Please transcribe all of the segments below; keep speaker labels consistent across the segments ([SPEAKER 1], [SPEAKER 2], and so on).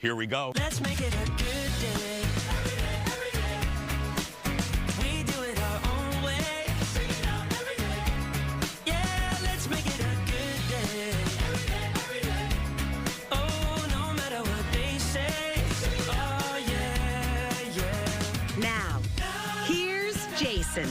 [SPEAKER 1] Here we go.
[SPEAKER 2] Let's make it a good day. Every day. We do it our own way. Sing it out every day. Yeah, let's make it a good day. Every day. Oh, no matter what they say. Oh, yeah, yeah.
[SPEAKER 3] Now, here's Jason.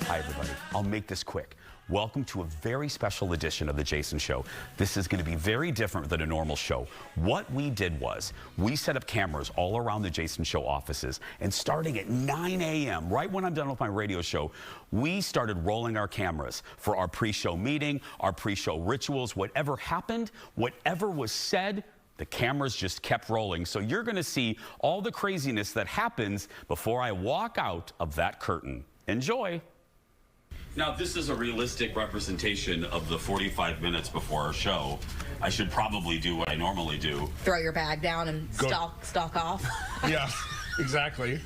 [SPEAKER 1] Hi, everybody. I'll make this quick. Welcome to a very special edition of The Jason Show. This is going to be very different than a normal show. What we did was we set up cameras all around the Jason Show offices, and starting at 9 a.m., right when I'm done with my radio show, we started rolling our cameras for our pre-show meeting, our pre-show rituals, whatever happened, whatever was said, the cameras just kept rolling. So you're going to see all the craziness that happens before I walk out of that curtain. Enjoy. Now, this is a realistic representation of the 45 minutes before our show. I should probably do what I normally do.
[SPEAKER 4] Throw your bag down and stalk off.
[SPEAKER 5] Yeah, exactly.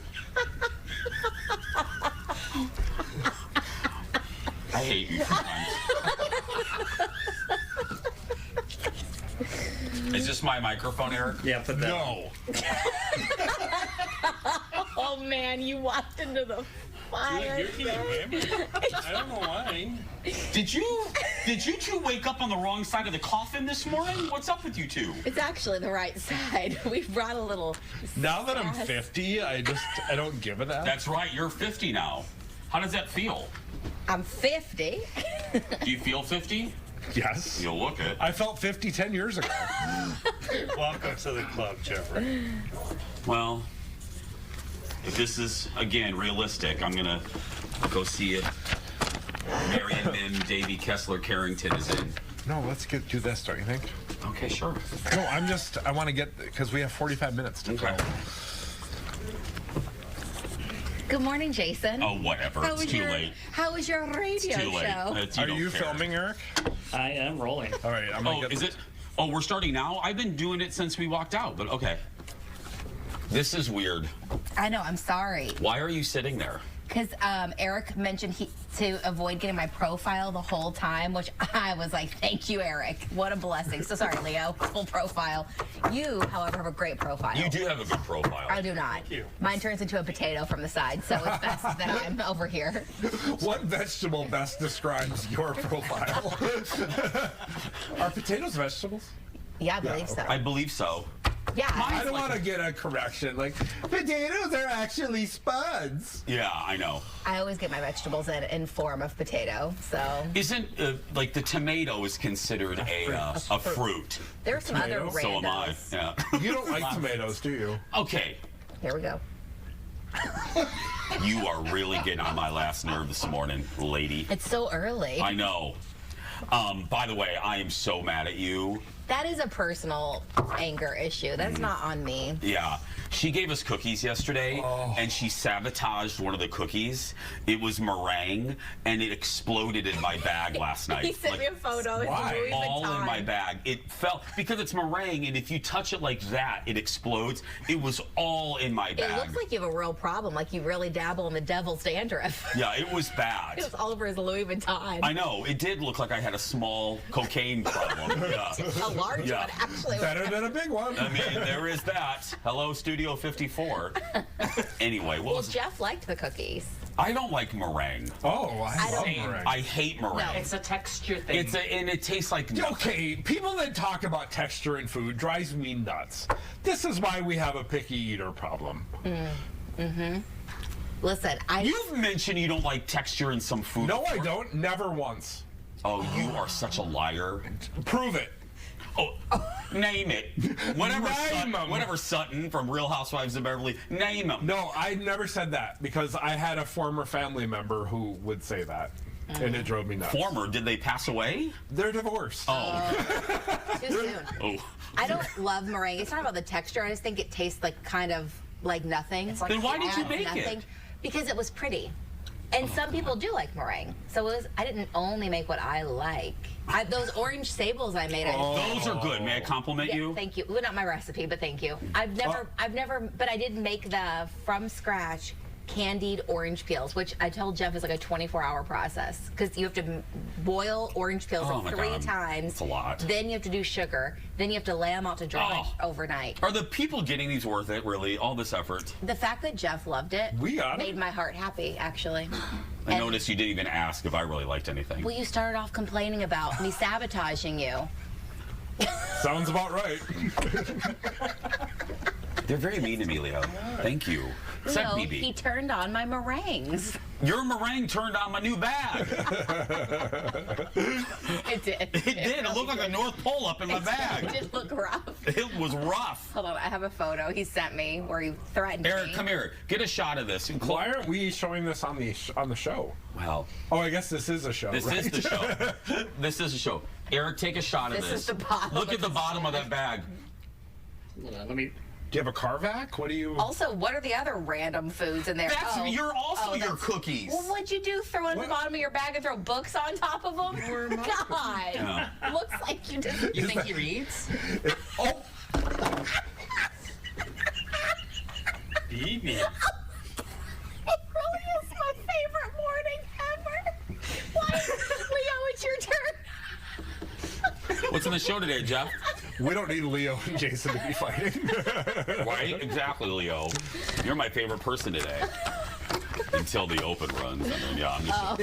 [SPEAKER 1] I hate you sometimes. Is this my microphone, Eric?
[SPEAKER 6] Yeah, put that.
[SPEAKER 5] No.
[SPEAKER 4] Oh man, you walked into the fire.
[SPEAKER 6] You're kidding, man. I don't know why.
[SPEAKER 1] Did you two wake up on the wrong side of the coffin this morning? What's up with you two?
[SPEAKER 4] It's actually the right side. We brought a little.
[SPEAKER 5] Now that I'm
[SPEAKER 4] sass.
[SPEAKER 5] 50, I don't give a damn.
[SPEAKER 1] That's right, you're 50 now. How does that feel?
[SPEAKER 4] I'm 50.
[SPEAKER 1] Do you feel 50?
[SPEAKER 5] Yes.
[SPEAKER 1] You look it.
[SPEAKER 5] I felt 50 10 years ago.
[SPEAKER 6] Welcome to the club, Jeffrey.
[SPEAKER 1] Well, if this is, again, realistic, I'm going to go see it. Marion Mim, Davy Kessler Carrington is in.
[SPEAKER 5] No, let's do this, don't you think?
[SPEAKER 1] Okay, sure.
[SPEAKER 5] No, I want to get, because we have 45 minutes to
[SPEAKER 1] Okay.
[SPEAKER 5] go.
[SPEAKER 4] Good morning, Jason.
[SPEAKER 1] Oh, whatever. It's too late.
[SPEAKER 4] How was your radio
[SPEAKER 1] Too late.
[SPEAKER 4] show?
[SPEAKER 5] Are you filming, Eric?
[SPEAKER 6] I am rolling.
[SPEAKER 5] All right, I'm going to
[SPEAKER 1] Oh, is it? Oh, we're starting now? I've been doing it since we walked out, but okay. This is weird.
[SPEAKER 4] I know, I'm sorry.
[SPEAKER 1] Why are you sitting there?
[SPEAKER 4] Because Eric mentioned to avoid getting my profile the whole time, which I was like, thank you, Eric. What a blessing. So sorry, Leo, full profile. You, however, have a great profile.
[SPEAKER 1] You do have a good profile.
[SPEAKER 4] I do not.
[SPEAKER 6] Thank you.
[SPEAKER 4] Mine turns into a potato from the side, so it's best that I'm over here.
[SPEAKER 5] What vegetable best describes your profile? Are potatoes vegetables?
[SPEAKER 4] Yeah, I believe so.
[SPEAKER 1] I believe so.
[SPEAKER 4] Yeah.
[SPEAKER 5] I don't want to get a correction. Like, potatoes are actually spuds.
[SPEAKER 1] Yeah, I know.
[SPEAKER 4] I always get my vegetables in form of potato, so.
[SPEAKER 1] Isn't, like, the tomato is considered a fruit?
[SPEAKER 4] There are some other
[SPEAKER 5] Tomato?
[SPEAKER 4] randos.
[SPEAKER 1] So am I. Yeah.
[SPEAKER 5] You don't like tomatoes, do you?
[SPEAKER 1] Okay.
[SPEAKER 4] Here we go.
[SPEAKER 1] You are really getting on my last nerve this morning, lady.
[SPEAKER 4] It's so early.
[SPEAKER 1] I know. By the way, I am so mad at you.
[SPEAKER 4] That is a personal anger issue. That's not on me.
[SPEAKER 1] Yeah. She gave us cookies yesterday, and she sabotaged one of the cookies. It was meringue, and it exploded in my bag last night.
[SPEAKER 4] He sent me a photo. It's
[SPEAKER 5] why?
[SPEAKER 4] Louis
[SPEAKER 1] All
[SPEAKER 4] Vuitton.
[SPEAKER 1] in my bag. It fell because it's meringue, and if you touch it like that, it explodes. It was all in my bag.
[SPEAKER 4] It looks like you have a real problem, like you really dabble in the devil's dandruff.
[SPEAKER 1] Yeah, it was bad.
[SPEAKER 4] It was all over his Louis Vuitton.
[SPEAKER 1] I know. It did look like I had a small cocaine problem. Yeah.
[SPEAKER 4] A large
[SPEAKER 1] Yeah.
[SPEAKER 4] one, actually.
[SPEAKER 5] Better than a big one.
[SPEAKER 1] I mean, there is that. Hello, Studio 54. Anyway, what
[SPEAKER 4] Well,
[SPEAKER 1] was
[SPEAKER 4] Jeff liked the cookies.
[SPEAKER 1] I don't like meringue.
[SPEAKER 5] Oh, I love
[SPEAKER 6] don't-
[SPEAKER 5] meringue.
[SPEAKER 1] I hate meringue.
[SPEAKER 4] No.
[SPEAKER 6] It's a texture thing.
[SPEAKER 1] And it tastes like nothing.
[SPEAKER 5] Okay, people that talk about texture in food drives me nuts. This is why we have a picky eater problem.
[SPEAKER 4] Listen,
[SPEAKER 1] You've mentioned you don't like texture in some food.
[SPEAKER 5] No, I
[SPEAKER 1] before.
[SPEAKER 5] don't. Never once.
[SPEAKER 1] Oh, you are such a liar.
[SPEAKER 5] Prove it.
[SPEAKER 1] Oh, name it. Whatever,
[SPEAKER 5] Name 'em.
[SPEAKER 1] whatever Sutton from Real Housewives of Beverly. Name him.
[SPEAKER 5] No, I never said that because I had a former family member who would say that, and it drove me nuts.
[SPEAKER 1] Former, did they pass away?
[SPEAKER 5] They're divorced.
[SPEAKER 4] too soon.
[SPEAKER 1] Oh.
[SPEAKER 4] I don't love meringue. It's not about the texture. I just think it tastes like kind of like nothing. It's like
[SPEAKER 1] Then why did you
[SPEAKER 4] adds
[SPEAKER 1] make
[SPEAKER 4] nothing.
[SPEAKER 1] it?
[SPEAKER 4] Because it was pretty. And some people do like meringue. So I didn't only make what I like. Those orange sables I made.
[SPEAKER 1] Those are good. May I compliment
[SPEAKER 4] Yeah,
[SPEAKER 1] you?
[SPEAKER 4] thank you. Well, not my recipe, but thank you. But I did make the from scratch candied orange peels, which I told Jeff is like a 24-hour process because you have to boil orange peels
[SPEAKER 1] Oh
[SPEAKER 4] like
[SPEAKER 1] my
[SPEAKER 4] 3
[SPEAKER 1] God.
[SPEAKER 4] times.
[SPEAKER 1] That's a lot.
[SPEAKER 4] Then you have to do sugar. Then you have to lay them out to dry
[SPEAKER 1] Oh.
[SPEAKER 4] overnight.
[SPEAKER 1] Are the people getting these worth it, really? All this effort?
[SPEAKER 4] The fact that Jeff loved it
[SPEAKER 5] We got
[SPEAKER 4] made
[SPEAKER 5] it.
[SPEAKER 4] my heart happy, actually.
[SPEAKER 1] I
[SPEAKER 4] And-
[SPEAKER 1] noticed you didn't even ask if I really liked anything.
[SPEAKER 4] Well, you started off complaining about me sabotaging you.
[SPEAKER 5] Sounds about right.
[SPEAKER 1] They're very mean to me, Leo. Thank you. Except
[SPEAKER 4] Leo,
[SPEAKER 1] BB.
[SPEAKER 4] he turned on my meringues.
[SPEAKER 1] Your meringue turned on my new bag.
[SPEAKER 4] It did.
[SPEAKER 1] It did. It looked like a North Pole up in my
[SPEAKER 4] It
[SPEAKER 1] bag.
[SPEAKER 4] did look rough.
[SPEAKER 1] It was rough.
[SPEAKER 4] Hold on, I have a photo he sent me where he threatened
[SPEAKER 1] Eric,
[SPEAKER 4] me.
[SPEAKER 1] come here. Get a shot of this.
[SPEAKER 5] Why aren't we showing this on the show?
[SPEAKER 1] Well,
[SPEAKER 5] Oh, I guess this is a show.
[SPEAKER 1] this
[SPEAKER 5] right?
[SPEAKER 1] is the show. This is a show. Eric, take a shot of
[SPEAKER 4] This
[SPEAKER 1] this.
[SPEAKER 4] is the bottom
[SPEAKER 1] Look
[SPEAKER 4] of
[SPEAKER 1] at the
[SPEAKER 4] the
[SPEAKER 1] bottom of that bag.
[SPEAKER 6] Hold on, let me.
[SPEAKER 5] Do you have a Carvac? What do you?
[SPEAKER 4] Also, what are the other random foods in there?
[SPEAKER 1] That's you're also your
[SPEAKER 4] that's-
[SPEAKER 1] cookies.
[SPEAKER 4] Well, what'd you do? Throw it in the
[SPEAKER 5] What?
[SPEAKER 4] bottom of your bag and throw books on top of them? God,
[SPEAKER 1] Yeah.
[SPEAKER 4] looks like you did.
[SPEAKER 6] You think he reads?
[SPEAKER 5] Oh,
[SPEAKER 6] BB.
[SPEAKER 4] It really is my favorite morning ever. Why, Leo? It's your turn.
[SPEAKER 1] What's in the show today, Jeff?
[SPEAKER 5] we don't need Leo and Jason to be fighting.
[SPEAKER 1] Right? Exactly, Leo. You're my favorite person today. Until the open runs. And then, yeah, I'm just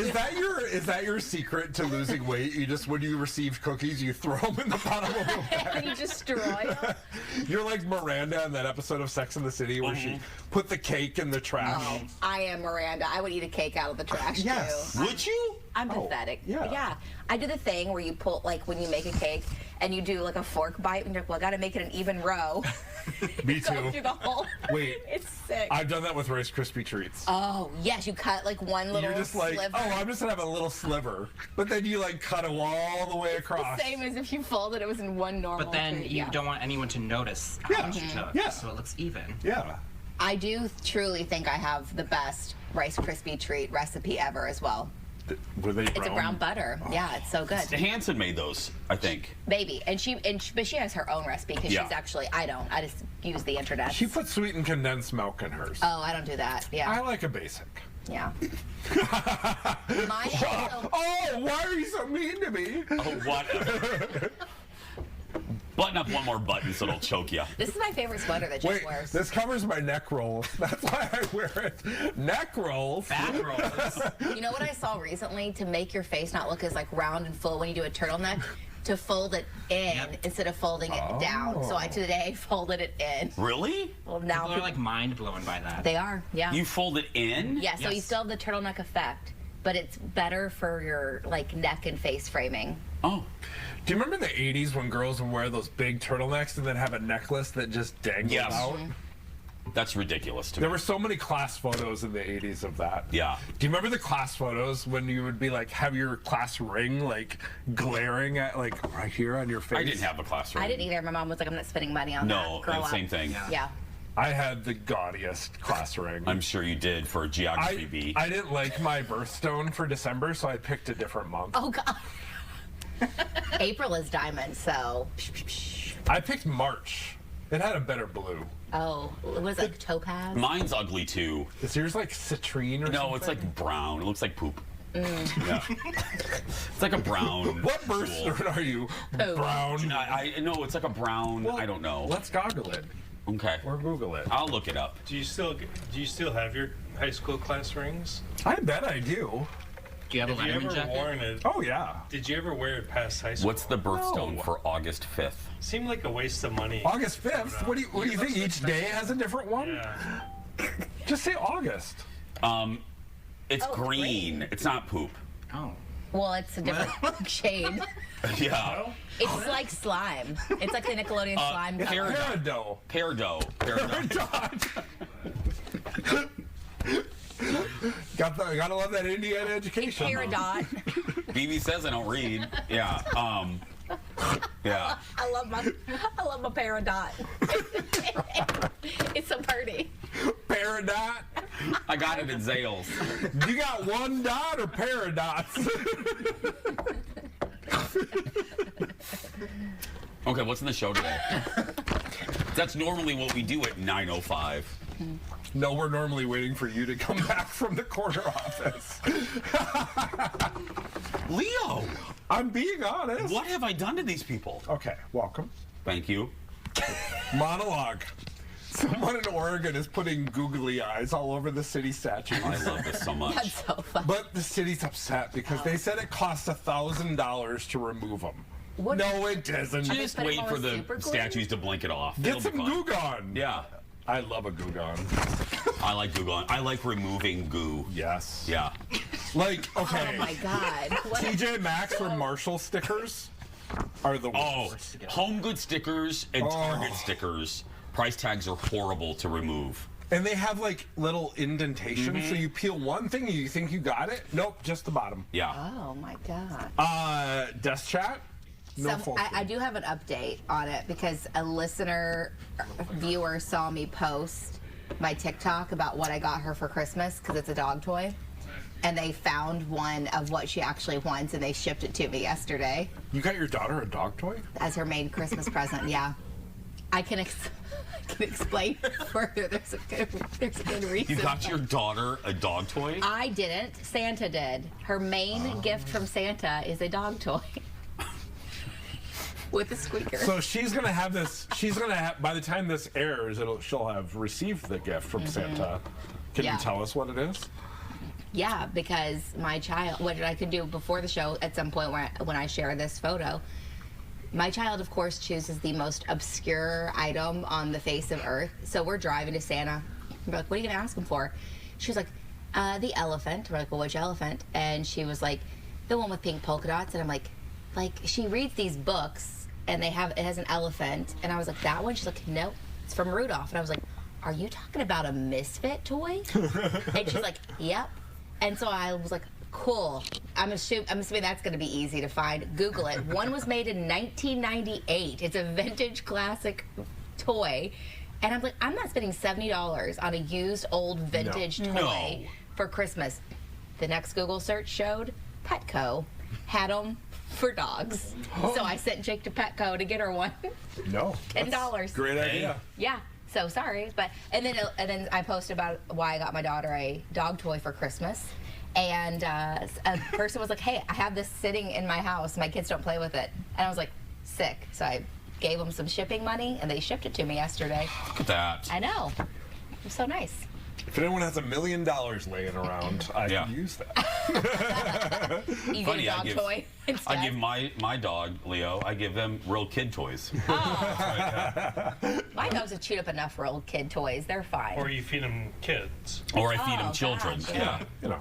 [SPEAKER 5] Is that your secret to losing weight? You just when you receive cookies, you throw them in the bottom of the bag.
[SPEAKER 4] And you destroy them.
[SPEAKER 5] You're like Miranda in that episode of Sex and the City where she put the cake in the trash.
[SPEAKER 4] Oh, I am Miranda. I would eat a cake out of the trash
[SPEAKER 5] Yes.
[SPEAKER 4] too.
[SPEAKER 1] Would you?
[SPEAKER 4] I'm pathetic.
[SPEAKER 5] yeah.
[SPEAKER 4] I do the thing where you pull, like when you make a cake and you do like a fork bite and you're like, well, I gotta make it an even row.
[SPEAKER 5] Me
[SPEAKER 4] Go
[SPEAKER 5] too.
[SPEAKER 4] through the whole.
[SPEAKER 5] Wait.
[SPEAKER 4] It's sick.
[SPEAKER 5] I've done that with Rice Krispie treats.
[SPEAKER 4] Oh, yes, you cut like one little
[SPEAKER 5] You're just like,
[SPEAKER 4] sliver.
[SPEAKER 5] oh, I'm just gonna have a little sliver, but then you like cut it all the way across.
[SPEAKER 4] Same as if you folded it was in one normal.
[SPEAKER 6] But then
[SPEAKER 4] treat,
[SPEAKER 6] you
[SPEAKER 4] yeah.
[SPEAKER 6] don't want anyone to notice how much you took,
[SPEAKER 5] Yeah.
[SPEAKER 6] so it looks even.
[SPEAKER 5] Yeah.
[SPEAKER 4] I do truly think I have the best Rice Krispie treat recipe ever as well.
[SPEAKER 5] Were they brown?
[SPEAKER 4] It's a brown butter. Yeah, it's so good.
[SPEAKER 1] Hanson made those, I think.
[SPEAKER 4] Baby, but she has her own recipe because
[SPEAKER 1] Yeah.
[SPEAKER 4] she's actually I don't. I just use the internet.
[SPEAKER 5] She put sweetened condensed milk in hers.
[SPEAKER 4] Oh, I don't do that. Yeah,
[SPEAKER 5] I like a basic.
[SPEAKER 4] yeah. Mine also,
[SPEAKER 5] Oh, why are you so mean to me?
[SPEAKER 1] Oh, whatever. Button up one more button so it'll choke you.
[SPEAKER 4] this is my favorite sweater that Jeff
[SPEAKER 5] Wait,
[SPEAKER 4] wears.
[SPEAKER 5] this covers my neck rolls. That's why I wear it. Neck rolls.
[SPEAKER 6] Back rolls.
[SPEAKER 4] You know what I saw recently to make your face not look as like round and full when you do a turtleneck? To fold it in instead of folding it down. So I today folded it in.
[SPEAKER 1] Really?
[SPEAKER 4] Well, now
[SPEAKER 6] People are like mind blown by that.
[SPEAKER 4] they are. Yeah.
[SPEAKER 1] You fold it in?
[SPEAKER 4] Yeah. So you
[SPEAKER 6] Yes.
[SPEAKER 4] still have the turtleneck effect, but it's better for your like neck and face framing.
[SPEAKER 1] Oh.
[SPEAKER 5] Do you remember the 80s when girls would wear those big turtlenecks and then have a necklace that just dangled
[SPEAKER 1] Yes.
[SPEAKER 5] out?
[SPEAKER 1] That's ridiculous to
[SPEAKER 5] There
[SPEAKER 1] me.
[SPEAKER 5] were so many class photos in the 80s of that.
[SPEAKER 1] Yeah.
[SPEAKER 5] Do you remember the class photos when you would be like, have your class ring like glaring at like right here on your face?
[SPEAKER 1] I didn't have a classroom.
[SPEAKER 4] I didn't either. My mom was like, I'm not spending money on
[SPEAKER 1] No,
[SPEAKER 4] that. Grow
[SPEAKER 1] same
[SPEAKER 4] up.
[SPEAKER 1] thing.
[SPEAKER 4] Yeah.
[SPEAKER 5] I had the gaudiest class ring.
[SPEAKER 1] I'm sure you did for Geography B.
[SPEAKER 5] I didn't like my birthstone for December, so I picked a different month.
[SPEAKER 4] Oh God. April is diamond, so.
[SPEAKER 5] I picked March. It had a better blue.
[SPEAKER 4] Oh, it was like topaz.
[SPEAKER 1] Mine's ugly too.
[SPEAKER 5] Is yours like citrine or something?
[SPEAKER 1] No, it's like brown. It looks like poop. Yeah. It's like a brown.
[SPEAKER 5] What
[SPEAKER 1] jewel.
[SPEAKER 5] birthstone are you?
[SPEAKER 4] Poop.
[SPEAKER 5] Brown.
[SPEAKER 1] I no, it's like a brown. I don't know.
[SPEAKER 5] Let's goggle it
[SPEAKER 1] Okay.
[SPEAKER 5] or Google it.
[SPEAKER 1] I'll look it up.
[SPEAKER 6] Do you still have your high school class rings?
[SPEAKER 5] I bet I do.
[SPEAKER 6] Do you have a
[SPEAKER 7] Have you
[SPEAKER 6] Letterman
[SPEAKER 7] ever
[SPEAKER 6] jacket?
[SPEAKER 7] worn it?
[SPEAKER 5] Oh yeah.
[SPEAKER 7] Did you ever wear it past high school?
[SPEAKER 1] What's the birthstone
[SPEAKER 5] No.
[SPEAKER 1] for August 5th?
[SPEAKER 7] Seemed like a waste of money.
[SPEAKER 5] August 5th. What do you think? Each day has a different one?
[SPEAKER 7] Yeah.
[SPEAKER 5] Just say August.
[SPEAKER 1] It's
[SPEAKER 4] Oh,
[SPEAKER 1] green.
[SPEAKER 4] green.
[SPEAKER 1] It's not poop.
[SPEAKER 6] Oh.
[SPEAKER 4] Well, it's a different shade.
[SPEAKER 1] Yeah.
[SPEAKER 4] It's like slime. It's like the Nickelodeon slime color.
[SPEAKER 5] Peridot.
[SPEAKER 1] Peridot. Peridot.
[SPEAKER 5] Gotta love that Indiana education.
[SPEAKER 4] Peridot.
[SPEAKER 1] BB says I don't read. Yeah. Yeah.
[SPEAKER 4] I love my peridot. It's so pretty.
[SPEAKER 5] Peridot.
[SPEAKER 1] I got it at Zales.
[SPEAKER 5] You got one dot or paradots?
[SPEAKER 1] Okay, what's in the show today? That's normally what we do at 9:05.
[SPEAKER 5] No, we're normally waiting for you to come back from the corner office.
[SPEAKER 1] Leo,
[SPEAKER 5] I'm being honest.
[SPEAKER 1] what have I done to these people?
[SPEAKER 5] Okay, welcome.
[SPEAKER 1] Thank you.
[SPEAKER 5] Monologue. Someone in Oregon is putting googly eyes all over the city statues.
[SPEAKER 1] I love this so much.
[SPEAKER 4] That's so fun.
[SPEAKER 5] But the city's upset because they said it costs $1,000 to remove them.
[SPEAKER 4] What-
[SPEAKER 5] No, it doesn't.
[SPEAKER 1] Just
[SPEAKER 4] put 'em
[SPEAKER 1] wait
[SPEAKER 4] on
[SPEAKER 1] for
[SPEAKER 4] with
[SPEAKER 1] the
[SPEAKER 4] super glue?
[SPEAKER 1] statues to blink it off.
[SPEAKER 5] Get
[SPEAKER 1] It'll
[SPEAKER 5] some
[SPEAKER 1] be fun.
[SPEAKER 5] goo gone.
[SPEAKER 1] Yeah,
[SPEAKER 5] I love a goo gone.
[SPEAKER 1] I like goo gone. I like removing goo.
[SPEAKER 5] Yes.
[SPEAKER 1] Yeah.
[SPEAKER 5] Like, okay.
[SPEAKER 4] Oh my God. What-
[SPEAKER 5] TJ Maxx or Marshall stickers are the
[SPEAKER 1] Oh,
[SPEAKER 5] worst.
[SPEAKER 1] Home Goods stickers and
[SPEAKER 5] Oh.
[SPEAKER 1] Target stickers. Price tags are horrible to remove.
[SPEAKER 5] And they have like little indentations,
[SPEAKER 1] Mm-hmm.
[SPEAKER 5] so you peel one thing and you think you got it. Nope, just the bottom.
[SPEAKER 1] Yeah.
[SPEAKER 4] Oh my God.
[SPEAKER 5] Desk chat? No
[SPEAKER 4] So
[SPEAKER 5] full
[SPEAKER 4] I
[SPEAKER 5] screen.
[SPEAKER 4] do have an update on it because a viewer saw me post my TikTok about what I got her for Christmas because it's a dog toy. And they found one of what she actually wants and they shipped it to me yesterday
[SPEAKER 5] You got your daughter a dog toy?
[SPEAKER 4] as her main Christmas present. Yeah. I can explain further. There's a good reason.
[SPEAKER 1] You got your daughter a dog toy?
[SPEAKER 4] I didn't. Santa did. Her main gift from Santa is a dog toy. With a squeaker.
[SPEAKER 5] So she's gonna have this. She's gonna have. By the time this airs, she'll have received the gift from Santa. Can
[SPEAKER 4] Yeah.
[SPEAKER 5] you tell us what it is?
[SPEAKER 4] Yeah, because my child, what I could do before the show at some point when I share this photo, my child, of course, chooses the most obscure item on the face of Earth. So we're driving to Santa. We're like, what are you going to ask him for? She was like, the elephant. We're like, well, which elephant? And she was like, the one with pink polka dots. And I'm like, she reads these books and it has an elephant. And I was like, that one? She's like, nope, it's from Rudolph. And I was like, are you talking about a misfit toy? And she's like, yep. And so I was like, cool. I'm assuming that's going to be easy to find. Google it. One was made in 1998. It's a vintage classic toy. And I'm like, I'm not spending $70 on a used old vintage toy
[SPEAKER 1] No.
[SPEAKER 4] for Christmas. The next Google search showed Petco had them for dogs. So I sent Jake to Petco to get her one.
[SPEAKER 5] No.
[SPEAKER 4] $10.
[SPEAKER 5] Great idea.
[SPEAKER 4] Yeah. So sorry, but and then I posted about why I got my daughter a dog toy for Christmas, and a person was like, "Hey, I have this sitting in my house. My kids don't play with it," and I was like, "Sick." So I gave them some shipping money, and they shipped it to me yesterday.
[SPEAKER 1] Look at that.
[SPEAKER 4] I know, it was so nice.
[SPEAKER 5] If anyone has $1 million laying around, I
[SPEAKER 1] Yeah.
[SPEAKER 5] can use that.
[SPEAKER 4] You
[SPEAKER 1] Funny,
[SPEAKER 4] get a dog toy instead.
[SPEAKER 1] I give my dog, Leo, I give them real kid toys.
[SPEAKER 4] My dogs have chewed up enough for old kid toys. They're fine.
[SPEAKER 6] Or you feed them kids.
[SPEAKER 1] Or I feed
[SPEAKER 4] Oh,
[SPEAKER 1] them children.
[SPEAKER 4] gosh,
[SPEAKER 1] Yeah.
[SPEAKER 5] You know.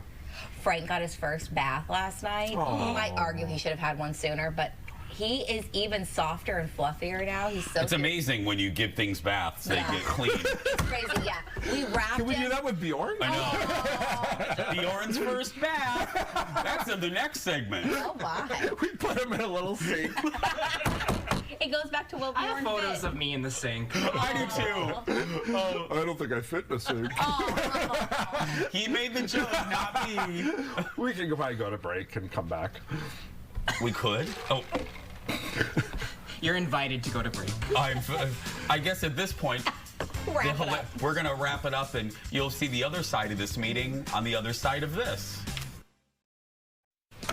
[SPEAKER 4] Frank got his first bath last night.
[SPEAKER 5] Oh.
[SPEAKER 4] Might argue he should have had one sooner, but he is even softer and fluffier now. He's so
[SPEAKER 1] It's
[SPEAKER 4] cute.
[SPEAKER 1] amazing when you give things baths, they
[SPEAKER 4] Yeah.
[SPEAKER 1] get clean.
[SPEAKER 4] It's crazy, yeah. We wrapped
[SPEAKER 5] Can we
[SPEAKER 4] him.
[SPEAKER 5] do that with Bjorn?
[SPEAKER 1] I know. Bjorn's first bath. That's in the next segment.
[SPEAKER 4] Oh my!
[SPEAKER 5] We put him in a little sink.
[SPEAKER 4] It goes back to Will
[SPEAKER 8] I have
[SPEAKER 4] Bjorn
[SPEAKER 8] photos
[SPEAKER 4] fit.
[SPEAKER 8] of me in the sink.
[SPEAKER 1] I do too.
[SPEAKER 5] I don't think I fit in a sink.
[SPEAKER 1] He made the joke, not me.
[SPEAKER 5] We can probably go to break and come back.
[SPEAKER 1] We could. Oh,
[SPEAKER 8] You're invited to go to break.
[SPEAKER 1] I guess at this point,
[SPEAKER 4] Wrap it up.
[SPEAKER 1] we're going to wrap it up, and you'll see the other side of this meeting on the other side of this.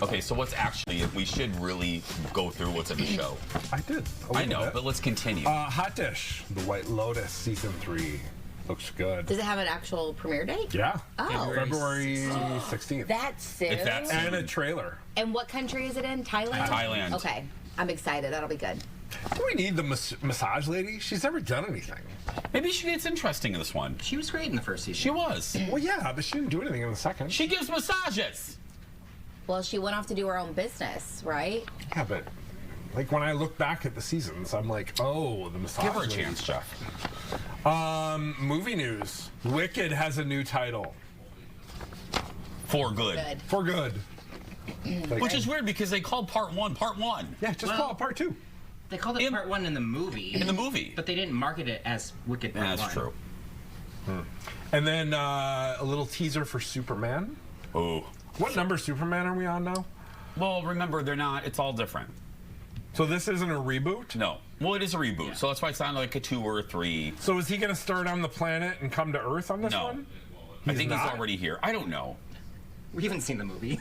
[SPEAKER 1] Okay, so what's actually, we should really go through what's in the show.
[SPEAKER 5] I did.
[SPEAKER 1] I know, but let's continue.
[SPEAKER 5] Hot Dish, The White Lotus, Season 3. Looks good.
[SPEAKER 4] Does it have an actual premiere date?
[SPEAKER 5] Yeah.
[SPEAKER 4] Oh,
[SPEAKER 5] February 16th.
[SPEAKER 4] that's soon.
[SPEAKER 1] If that's-
[SPEAKER 5] And a trailer.
[SPEAKER 4] And what country is it in? Thailand.
[SPEAKER 1] Thailand.
[SPEAKER 4] Okay, I'm excited. That'll be good.
[SPEAKER 5] Do we need the massage lady? She's never done anything.
[SPEAKER 1] Maybe she gets interesting in this one.
[SPEAKER 8] She was great in the first season.
[SPEAKER 1] She was.
[SPEAKER 5] Well, yeah, but she didn't do anything in the second.
[SPEAKER 1] She gives massages.
[SPEAKER 4] Well, she went off to do her own business, right?
[SPEAKER 5] Yeah, but like when I look back at the seasons, I'm like, oh, the massage
[SPEAKER 1] Give her a
[SPEAKER 5] lady.
[SPEAKER 1] chance, Jeff.
[SPEAKER 5] Movie news. Wicked has a new title.
[SPEAKER 1] For good.
[SPEAKER 4] Good.
[SPEAKER 5] For good. Like,
[SPEAKER 1] Which is weird because they called part one.
[SPEAKER 5] yeah, just
[SPEAKER 8] Well-
[SPEAKER 5] call it part 2.
[SPEAKER 8] They called it
[SPEAKER 1] In-
[SPEAKER 8] part 1 in the movie.
[SPEAKER 1] In the movie.
[SPEAKER 8] But they didn't market it as Wicked Part 1.
[SPEAKER 1] That's true.
[SPEAKER 5] And then a little teaser for Superman.
[SPEAKER 1] Oh.
[SPEAKER 5] What number Superman are we on now?
[SPEAKER 1] Well, remember, they're not, it's all different.
[SPEAKER 5] So this isn't a reboot?
[SPEAKER 1] No. Well, it is a reboot, so that's why it sounded like a 2 or a 3.
[SPEAKER 5] So is he going to start on the planet and come to Earth on this
[SPEAKER 1] No.
[SPEAKER 5] one?
[SPEAKER 1] I think
[SPEAKER 5] not?
[SPEAKER 1] he's already here. I don't know.
[SPEAKER 8] We haven't seen the movie.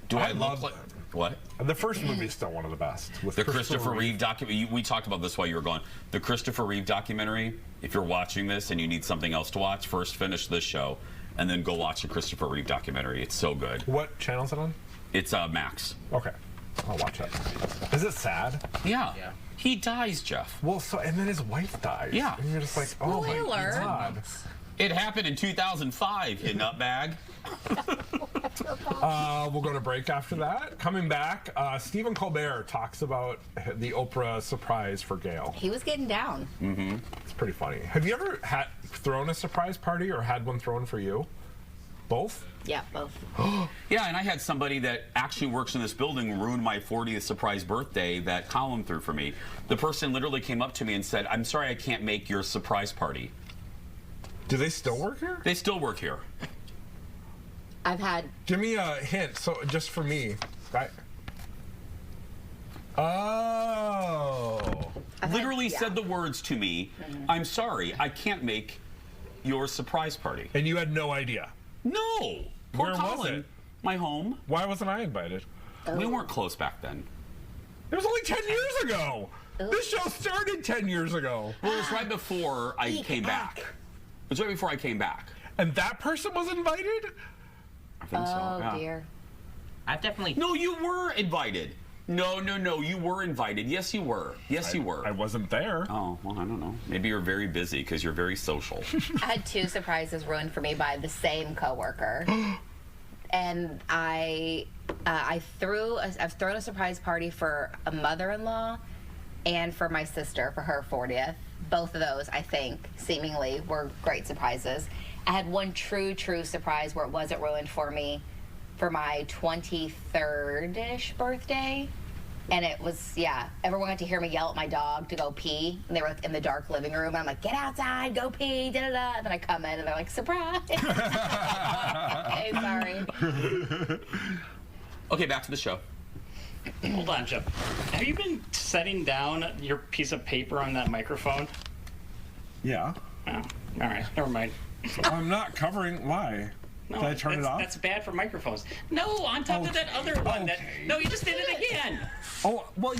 [SPEAKER 1] Do I,
[SPEAKER 5] I
[SPEAKER 1] look
[SPEAKER 5] love
[SPEAKER 1] like what?
[SPEAKER 5] The first movie is still one of the best. With
[SPEAKER 1] The Christopher Reeve documentary. We talked about this while you were gone. The Christopher Reeve documentary. If you're watching this and you need something else to watch, first finish this show, and then go watch the Christopher Reeve documentary. It's so good.
[SPEAKER 5] What channel is it on?
[SPEAKER 1] It's Max.
[SPEAKER 5] Okay, I'll watch it. Is it sad?
[SPEAKER 1] Yeah.
[SPEAKER 8] Yeah.
[SPEAKER 1] He dies, Jeff.
[SPEAKER 5] Well, so and then his wife dies.
[SPEAKER 1] Yeah.
[SPEAKER 5] And you're just like, oh my
[SPEAKER 4] Spoiler.
[SPEAKER 5] god.
[SPEAKER 1] It happened in 2005, you nutbag.
[SPEAKER 5] We'll go to break after that. Coming back, Stephen Colbert talks about the Oprah surprise for Gail.
[SPEAKER 4] He was getting down.
[SPEAKER 5] It's pretty funny. Have you ever thrown a surprise party or had one thrown for you? Both?
[SPEAKER 4] Yeah, both.
[SPEAKER 1] Yeah, and I had somebody that actually works in this building ruin my 40th surprise birthday that Colin threw for me. The person literally came up to me and said, "I'm sorry I can't make your surprise party."
[SPEAKER 5] Do they still work here?
[SPEAKER 1] They still work here.
[SPEAKER 4] I've had
[SPEAKER 5] Give me a hint. So just for me. Oh.
[SPEAKER 1] Literally
[SPEAKER 4] yeah.
[SPEAKER 1] said the words to me, "I'm sorry, I can't make your surprise party."
[SPEAKER 5] And you had no idea.
[SPEAKER 1] No. Poor
[SPEAKER 5] Where was
[SPEAKER 1] Colin.
[SPEAKER 5] it?
[SPEAKER 1] My home.
[SPEAKER 5] Why wasn't I invited?
[SPEAKER 1] We weren't close back then.
[SPEAKER 5] It was only 10 years ago. This show started 10 years ago.
[SPEAKER 1] Well, it was right before I came back. It was right before I came back.
[SPEAKER 5] And that person was invited?
[SPEAKER 1] I think so.
[SPEAKER 4] oh
[SPEAKER 1] Yeah.
[SPEAKER 4] dear.
[SPEAKER 8] I've definitely.
[SPEAKER 1] No, you were invited. No, you were invited. Yes, you were. Yes, you were.
[SPEAKER 5] I wasn't there.
[SPEAKER 1] Oh, well, I don't know. Maybe you're very busy because you're very social.
[SPEAKER 4] I had 2 surprises ruined for me by the same coworker. And I've thrown a surprise party for a mother-in-law and for my sister for her 40th. Both of those, I think, seemingly were great surprises. I had one true surprise where it wasn't ruined for me for my 23rd-ish birthday. And it was, yeah, everyone got to hear me yell at my dog to go pee. And they were like, in the dark living room. And I'm like, get outside, go pee, da-da-da. And then I come in and they're like, surprise. Okay, sorry.
[SPEAKER 1] Okay, back to the show.
[SPEAKER 9] Hold on, Jeff. Have you been setting down your piece of paper on that microphone?
[SPEAKER 5] Yeah.
[SPEAKER 9] Oh, all right, never mind.
[SPEAKER 5] I'm not covering. Why?
[SPEAKER 9] No,
[SPEAKER 5] Did I turn it off?
[SPEAKER 9] That's bad for microphones. No, on top of that other one. That, no, you just did it again.
[SPEAKER 5] Oh, well,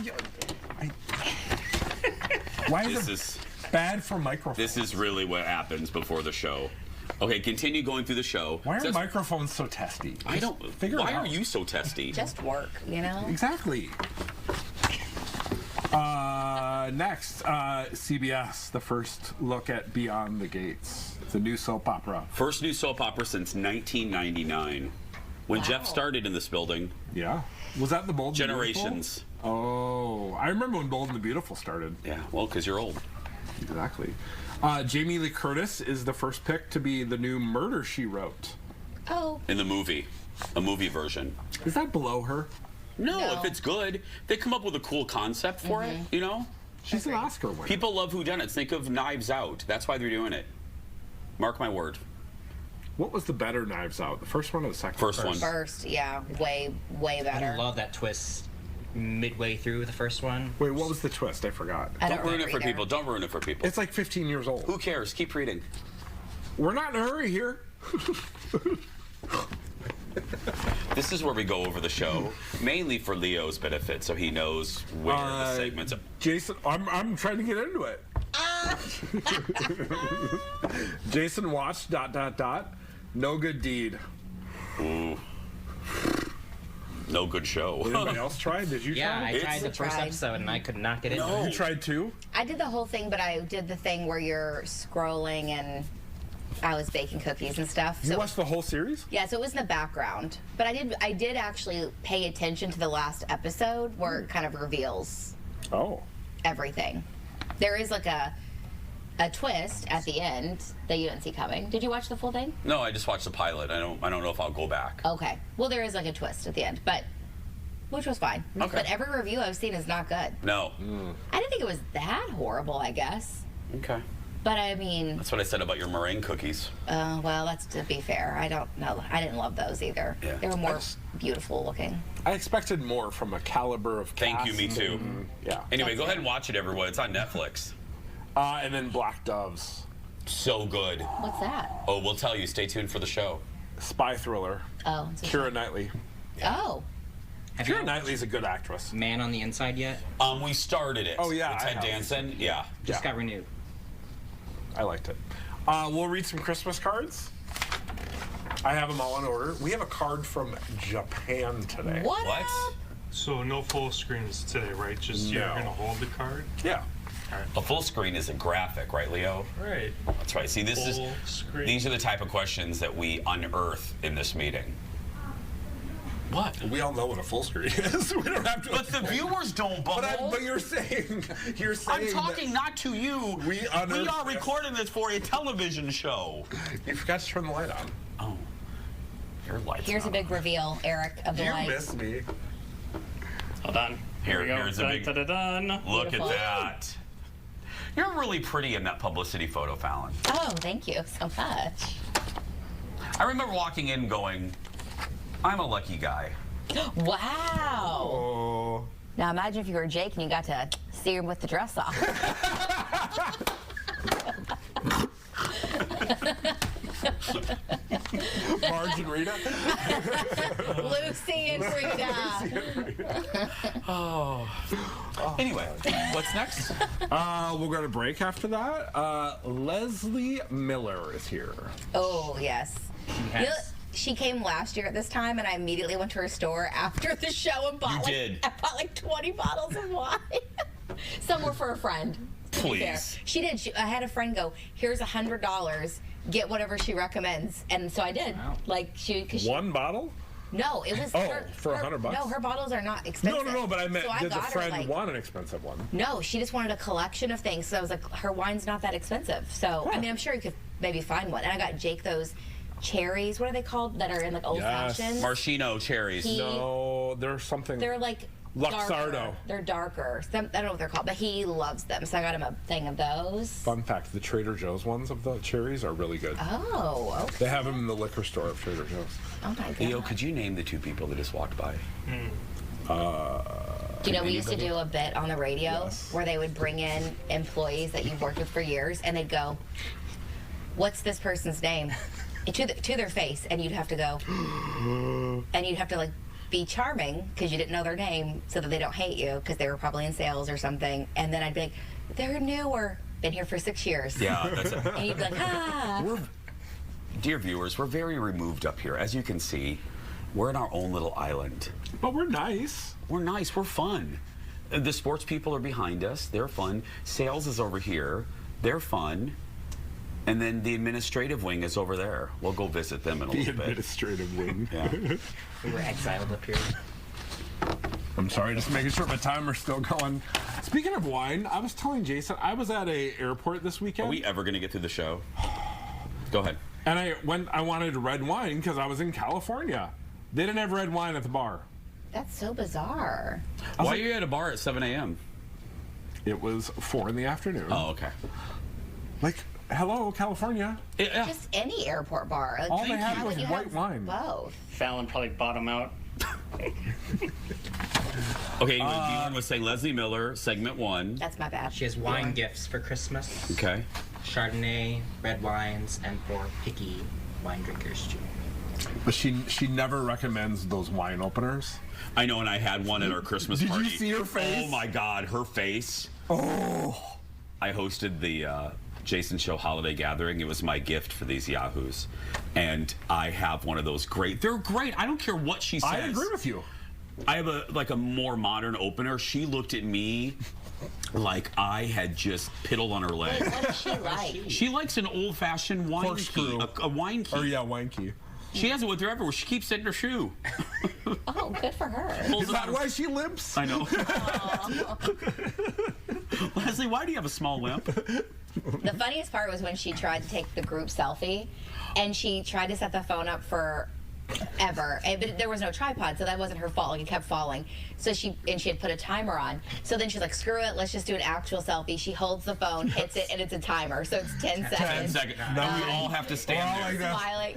[SPEAKER 5] why
[SPEAKER 1] This
[SPEAKER 5] is it
[SPEAKER 1] is
[SPEAKER 5] bad for microphones?
[SPEAKER 1] this is really what happens before the show. Okay, continue going through the show.
[SPEAKER 5] Why are
[SPEAKER 1] Says-
[SPEAKER 5] microphones so testy?
[SPEAKER 1] I don't.
[SPEAKER 5] figure it
[SPEAKER 1] Why are
[SPEAKER 5] out.
[SPEAKER 1] you so testy?
[SPEAKER 4] Just work, you know?
[SPEAKER 5] Exactly. Next, CBS, the first look at Beyond the Gates. It's a new soap opera.
[SPEAKER 1] First new soap opera since 1999, when Jeff started in this building.
[SPEAKER 5] Yeah. Was that the Bold and the
[SPEAKER 1] Generations.
[SPEAKER 5] Beautiful? Oh, I remember when Bold and the Beautiful started.
[SPEAKER 1] Yeah, well, because you're old.
[SPEAKER 5] Exactly. Jamie Lee Curtis is the first pick to be the new Murder, She Wrote.
[SPEAKER 4] Oh,
[SPEAKER 1] In the movie, a movie version.
[SPEAKER 5] Is that below her?
[SPEAKER 1] No,
[SPEAKER 4] No.
[SPEAKER 1] if it's good, they come up with a cool concept for it. You know,
[SPEAKER 5] She's an Oscar winner.
[SPEAKER 1] people love whodunits. Think of Knives Out. That's why they're doing it. Mark my word.
[SPEAKER 5] What was the better Knives Out? The first one or the second?
[SPEAKER 1] First one.
[SPEAKER 4] first, yeah, way better.
[SPEAKER 8] I love that twist midway through the first one.
[SPEAKER 5] Wait, what was the twist? I forgot.
[SPEAKER 4] I
[SPEAKER 1] Don't
[SPEAKER 4] don't
[SPEAKER 1] ruin it
[SPEAKER 4] remember
[SPEAKER 1] for
[SPEAKER 4] either.
[SPEAKER 1] people. Don't ruin it for people.
[SPEAKER 5] It's like 15 years old.
[SPEAKER 1] Who cares? Keep reading.
[SPEAKER 5] We're not in a hurry here.
[SPEAKER 1] This is where we go over the show, mainly for Leo's benefit, so he knows where the segments are.
[SPEAKER 5] Jason, I'm trying to get into it. Jason watched ... No Good Deed.
[SPEAKER 1] Ooh. No good show.
[SPEAKER 5] Anybody else tried? Did you
[SPEAKER 8] Yeah,
[SPEAKER 5] try?
[SPEAKER 8] I tried the
[SPEAKER 1] It's-
[SPEAKER 8] first
[SPEAKER 4] tried.
[SPEAKER 8] episode and I could not get into
[SPEAKER 1] No.
[SPEAKER 8] it.
[SPEAKER 5] You tried too?
[SPEAKER 4] I did the whole thing, but I did the thing where you're scrolling and I was baking cookies and stuff.
[SPEAKER 5] You
[SPEAKER 4] So
[SPEAKER 5] watched the whole series?
[SPEAKER 4] yeah, so it was in the background. But I did actually pay attention to the last episode where it kind of reveals
[SPEAKER 5] Oh.
[SPEAKER 4] everything. There is like a twist at the end that you didn't see coming. Did you watch the full thing?
[SPEAKER 1] No, I just watched the pilot. I don't know if I'll go back.
[SPEAKER 4] Okay. Well, there is like a twist at the end, but which was fine.
[SPEAKER 1] Okay.
[SPEAKER 4] But every review I've seen is not good.
[SPEAKER 1] No.
[SPEAKER 4] I didn't think it was that horrible, I guess.
[SPEAKER 1] Okay.
[SPEAKER 4] But I mean,
[SPEAKER 1] That's what I said about your meringue cookies.
[SPEAKER 4] well, that's to be fair. I don't know. I didn't love those either.
[SPEAKER 1] Yeah.
[SPEAKER 4] They were more beautiful looking.
[SPEAKER 5] I expected more from a caliber of
[SPEAKER 1] Thank
[SPEAKER 5] cast
[SPEAKER 1] you, me too.
[SPEAKER 5] Yeah.
[SPEAKER 1] Anyway, go ahead and watch it, everyone. It's on Netflix.
[SPEAKER 5] And then Black Doves.
[SPEAKER 1] So good.
[SPEAKER 4] What's that?
[SPEAKER 1] Oh, we'll tell you. Stay tuned for the show.
[SPEAKER 5] Spy thriller.
[SPEAKER 4] Oh. It's a
[SPEAKER 5] Keira Knightley.
[SPEAKER 4] Oh.
[SPEAKER 8] Have you
[SPEAKER 5] Keira Knightley's a good actress.
[SPEAKER 8] Man on the Inside yet?
[SPEAKER 1] We started it.
[SPEAKER 5] Oh, yeah,
[SPEAKER 1] With
[SPEAKER 5] I
[SPEAKER 1] Ted
[SPEAKER 5] have.
[SPEAKER 1] Danson. Yeah.
[SPEAKER 8] Just
[SPEAKER 5] Yeah.
[SPEAKER 8] got renewed.
[SPEAKER 5] I liked it. We'll read some Christmas cards. I have them all in order. We have a card from Japan today.
[SPEAKER 4] What?
[SPEAKER 1] What?
[SPEAKER 4] up?
[SPEAKER 6] So no full screens today, right? Just you're
[SPEAKER 5] No.
[SPEAKER 6] gonna hold the card.
[SPEAKER 5] Yeah.
[SPEAKER 1] A full screen is a graphic, right, Leo?
[SPEAKER 6] Right.
[SPEAKER 1] That's right. See,
[SPEAKER 6] Full screen.
[SPEAKER 1] these are the type of questions that we unearth in this meeting. What?
[SPEAKER 5] We all know what a full screen is. We don't have to.
[SPEAKER 1] But the viewers don't, Bubble.
[SPEAKER 5] But you're saying
[SPEAKER 1] I'm talking not to you.
[SPEAKER 5] We
[SPEAKER 1] are
[SPEAKER 5] unearthed this.
[SPEAKER 1] recording this for a television show.
[SPEAKER 5] You forgot to turn the light on.
[SPEAKER 1] Oh. Your lights
[SPEAKER 4] Here's a
[SPEAKER 1] not
[SPEAKER 4] big
[SPEAKER 1] on.
[SPEAKER 4] reveal, Eric, of the
[SPEAKER 5] You
[SPEAKER 4] lights.
[SPEAKER 5] missed me.
[SPEAKER 9] Hold on.
[SPEAKER 1] Here,
[SPEAKER 9] we go.
[SPEAKER 1] here's a big-
[SPEAKER 9] Dun, dun, dun, dun.
[SPEAKER 1] Look
[SPEAKER 4] Beautiful.
[SPEAKER 1] at that. You're really pretty in that publicity photo, Fallon.
[SPEAKER 4] Oh, thank you so much.
[SPEAKER 1] I remember walking in going, I'm a lucky guy.
[SPEAKER 4] Wow.
[SPEAKER 5] Oh.
[SPEAKER 4] Now imagine if you were Jake and you got to see him with the dress off.
[SPEAKER 5] Marge and Rita.
[SPEAKER 4] Lucy and Rita.
[SPEAKER 1] Anyway, what's next?
[SPEAKER 5] We'll go to break after that. Leslie Miller is here.
[SPEAKER 4] Oh, yes.
[SPEAKER 8] Yes.
[SPEAKER 4] You know, she came last year at this time, and I immediately went to her store after the show and bought,
[SPEAKER 1] did.
[SPEAKER 4] I bought like 20 bottles of wine. Some were for a friend. to be fair.
[SPEAKER 1] Please.
[SPEAKER 4] She did. I had a friend go, here's $100. Get whatever she recommends. And so I did.
[SPEAKER 8] Wow.
[SPEAKER 4] Like, cause she,
[SPEAKER 5] One bottle?
[SPEAKER 4] no, it was
[SPEAKER 5] Oh, for $100?
[SPEAKER 4] No, her bottles are not expensive.
[SPEAKER 5] No, but I meant,
[SPEAKER 4] So
[SPEAKER 5] did the
[SPEAKER 4] got her,
[SPEAKER 5] friend
[SPEAKER 4] like-
[SPEAKER 5] want an expensive one?
[SPEAKER 4] No, she just wanted a collection of things. So I was like, her wine's not that expensive. So, I mean, I'm sure you could maybe find one. And I got Jake those cherries. What are they called? That are in like old
[SPEAKER 5] Yes.
[SPEAKER 4] fashioned.
[SPEAKER 1] Maraschino cherries.
[SPEAKER 4] He-
[SPEAKER 5] No, there's something.
[SPEAKER 4] They're like
[SPEAKER 5] Luxardo.
[SPEAKER 4] darker. They're darker. I don't know what they're called, but he loves them. So I got him a thing of those.
[SPEAKER 5] Fun fact, the Trader Joe's ones of the cherries are really good.
[SPEAKER 4] Oh, okay.
[SPEAKER 5] They have them in the liquor store of Trader Joe's.
[SPEAKER 4] Oh my god.
[SPEAKER 1] Leo, could you name the two people that just walked by?
[SPEAKER 4] You know, we used to do a bit on the radio
[SPEAKER 5] Yes.
[SPEAKER 4] where they would bring in employees that you've worked with for years, and they'd go, "What's this person's name?" to their face, and you'd have to go, and you'd have to like be charming because you didn't know their name, so that they don't hate you because they were probably in sales or something. And then I'd be like, "They're newer, been here for 6 years."
[SPEAKER 1] Yeah, that's it.
[SPEAKER 4] And you'd be like, "Ah."
[SPEAKER 1] Dear viewers, we're very removed up here. As you can see, we're in our own little island.
[SPEAKER 5] But we're nice.
[SPEAKER 1] We're nice. We're fun. The sports people are behind us. They're fun. Sales is over here. They're fun. And then the administrative wing is over there. We'll go visit them in a
[SPEAKER 5] The
[SPEAKER 1] little bit.
[SPEAKER 5] administrative wing.
[SPEAKER 1] Yeah.
[SPEAKER 8] We were exiled up here.
[SPEAKER 5] I'm sorry, just making sure my timer's still going. Speaking of wine, I was telling Jason, I was at a airport this weekend.
[SPEAKER 1] Are we ever going to get through the show? Go ahead.
[SPEAKER 5] And I wanted red wine because I was in California. They didn't have red wine at the bar.
[SPEAKER 4] That's so bizarre.
[SPEAKER 1] Why are you at a bar at 7 a.m.?
[SPEAKER 5] It was 4 in the afternoon.
[SPEAKER 1] Oh, okay.
[SPEAKER 5] Like, hello, California.
[SPEAKER 1] Yeah.
[SPEAKER 4] Just any airport bar. Like,
[SPEAKER 5] All they
[SPEAKER 4] why
[SPEAKER 5] had was
[SPEAKER 4] would you
[SPEAKER 5] white
[SPEAKER 4] have
[SPEAKER 5] wine.
[SPEAKER 4] Both.
[SPEAKER 9] Fallon probably bought them out.
[SPEAKER 1] Okay, anyway, Bjorn was saying Leslie Miller, segment 1.
[SPEAKER 4] That's my bad.
[SPEAKER 8] She has wine gifts for Christmas.
[SPEAKER 1] Okay.
[SPEAKER 8] Chardonnay, red wines, and for picky wine drinkers too.
[SPEAKER 5] But she never recommends those wine openers.
[SPEAKER 1] I know, and I had one at our Christmas
[SPEAKER 5] Did you
[SPEAKER 1] party.
[SPEAKER 5] see her face?
[SPEAKER 1] Oh my God, her face.
[SPEAKER 5] Oh.
[SPEAKER 1] I hosted the Jason Show holiday gathering. It was my gift for these yahoos. And I have one of those great. They're great. I don't care what she says.
[SPEAKER 5] I agree with you.
[SPEAKER 1] I have a more modern opener. She looked at me like I had just piddled on her leg.
[SPEAKER 4] What does she like?
[SPEAKER 1] She likes an old-fashioned wine
[SPEAKER 5] Corkscrew.
[SPEAKER 1] key, a wine key.
[SPEAKER 5] Or yeah, wine key.
[SPEAKER 1] She has it with her everywhere. She keeps it in her shoe.
[SPEAKER 4] Oh, good for her.
[SPEAKER 1] Pulls
[SPEAKER 5] Is
[SPEAKER 1] it out
[SPEAKER 5] that
[SPEAKER 1] of-
[SPEAKER 5] why she limps?
[SPEAKER 1] I know. Leslie, why do you have a small limp?
[SPEAKER 4] The funniest part was when she tried to take the group selfie, and she tried to set the phone up for ever. But there was no tripod, so that wasn't her fault. Like, it kept falling. So she had put a timer on. So then she's like, screw it, let's just do an actual selfie. She holds the phone, hits it, and it's a timer. So it's 10 seconds.
[SPEAKER 1] 10 seconds. Now we all have to stand there.
[SPEAKER 4] Smiling.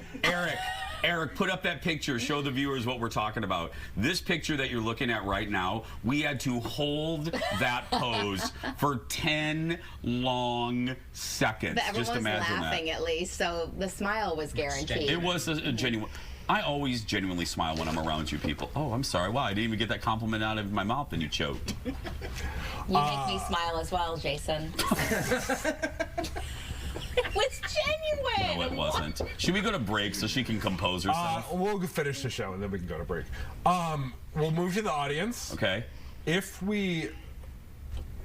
[SPEAKER 1] Eric, put up that picture. Show the viewers what we're talking about. This picture that you're looking at right now, we had to hold that pose for 10 long seconds.
[SPEAKER 4] But everyone
[SPEAKER 1] Just
[SPEAKER 4] was
[SPEAKER 1] imagine
[SPEAKER 4] laughing
[SPEAKER 1] that.
[SPEAKER 4] at least, so the smile was guaranteed.
[SPEAKER 1] It was a genuine. I always genuinely smile when I'm around you people. Oh, I'm sorry. Wow, I didn't even get that compliment out of my mouth and you choked.
[SPEAKER 4] You make me smile as well, Jason. It was genuine.
[SPEAKER 1] No, it wasn't. Should we go to break so she can compose herself?
[SPEAKER 5] We'll finish the show and then we can go to break. We'll move to the audience.
[SPEAKER 1] Okay.
[SPEAKER 5] If we're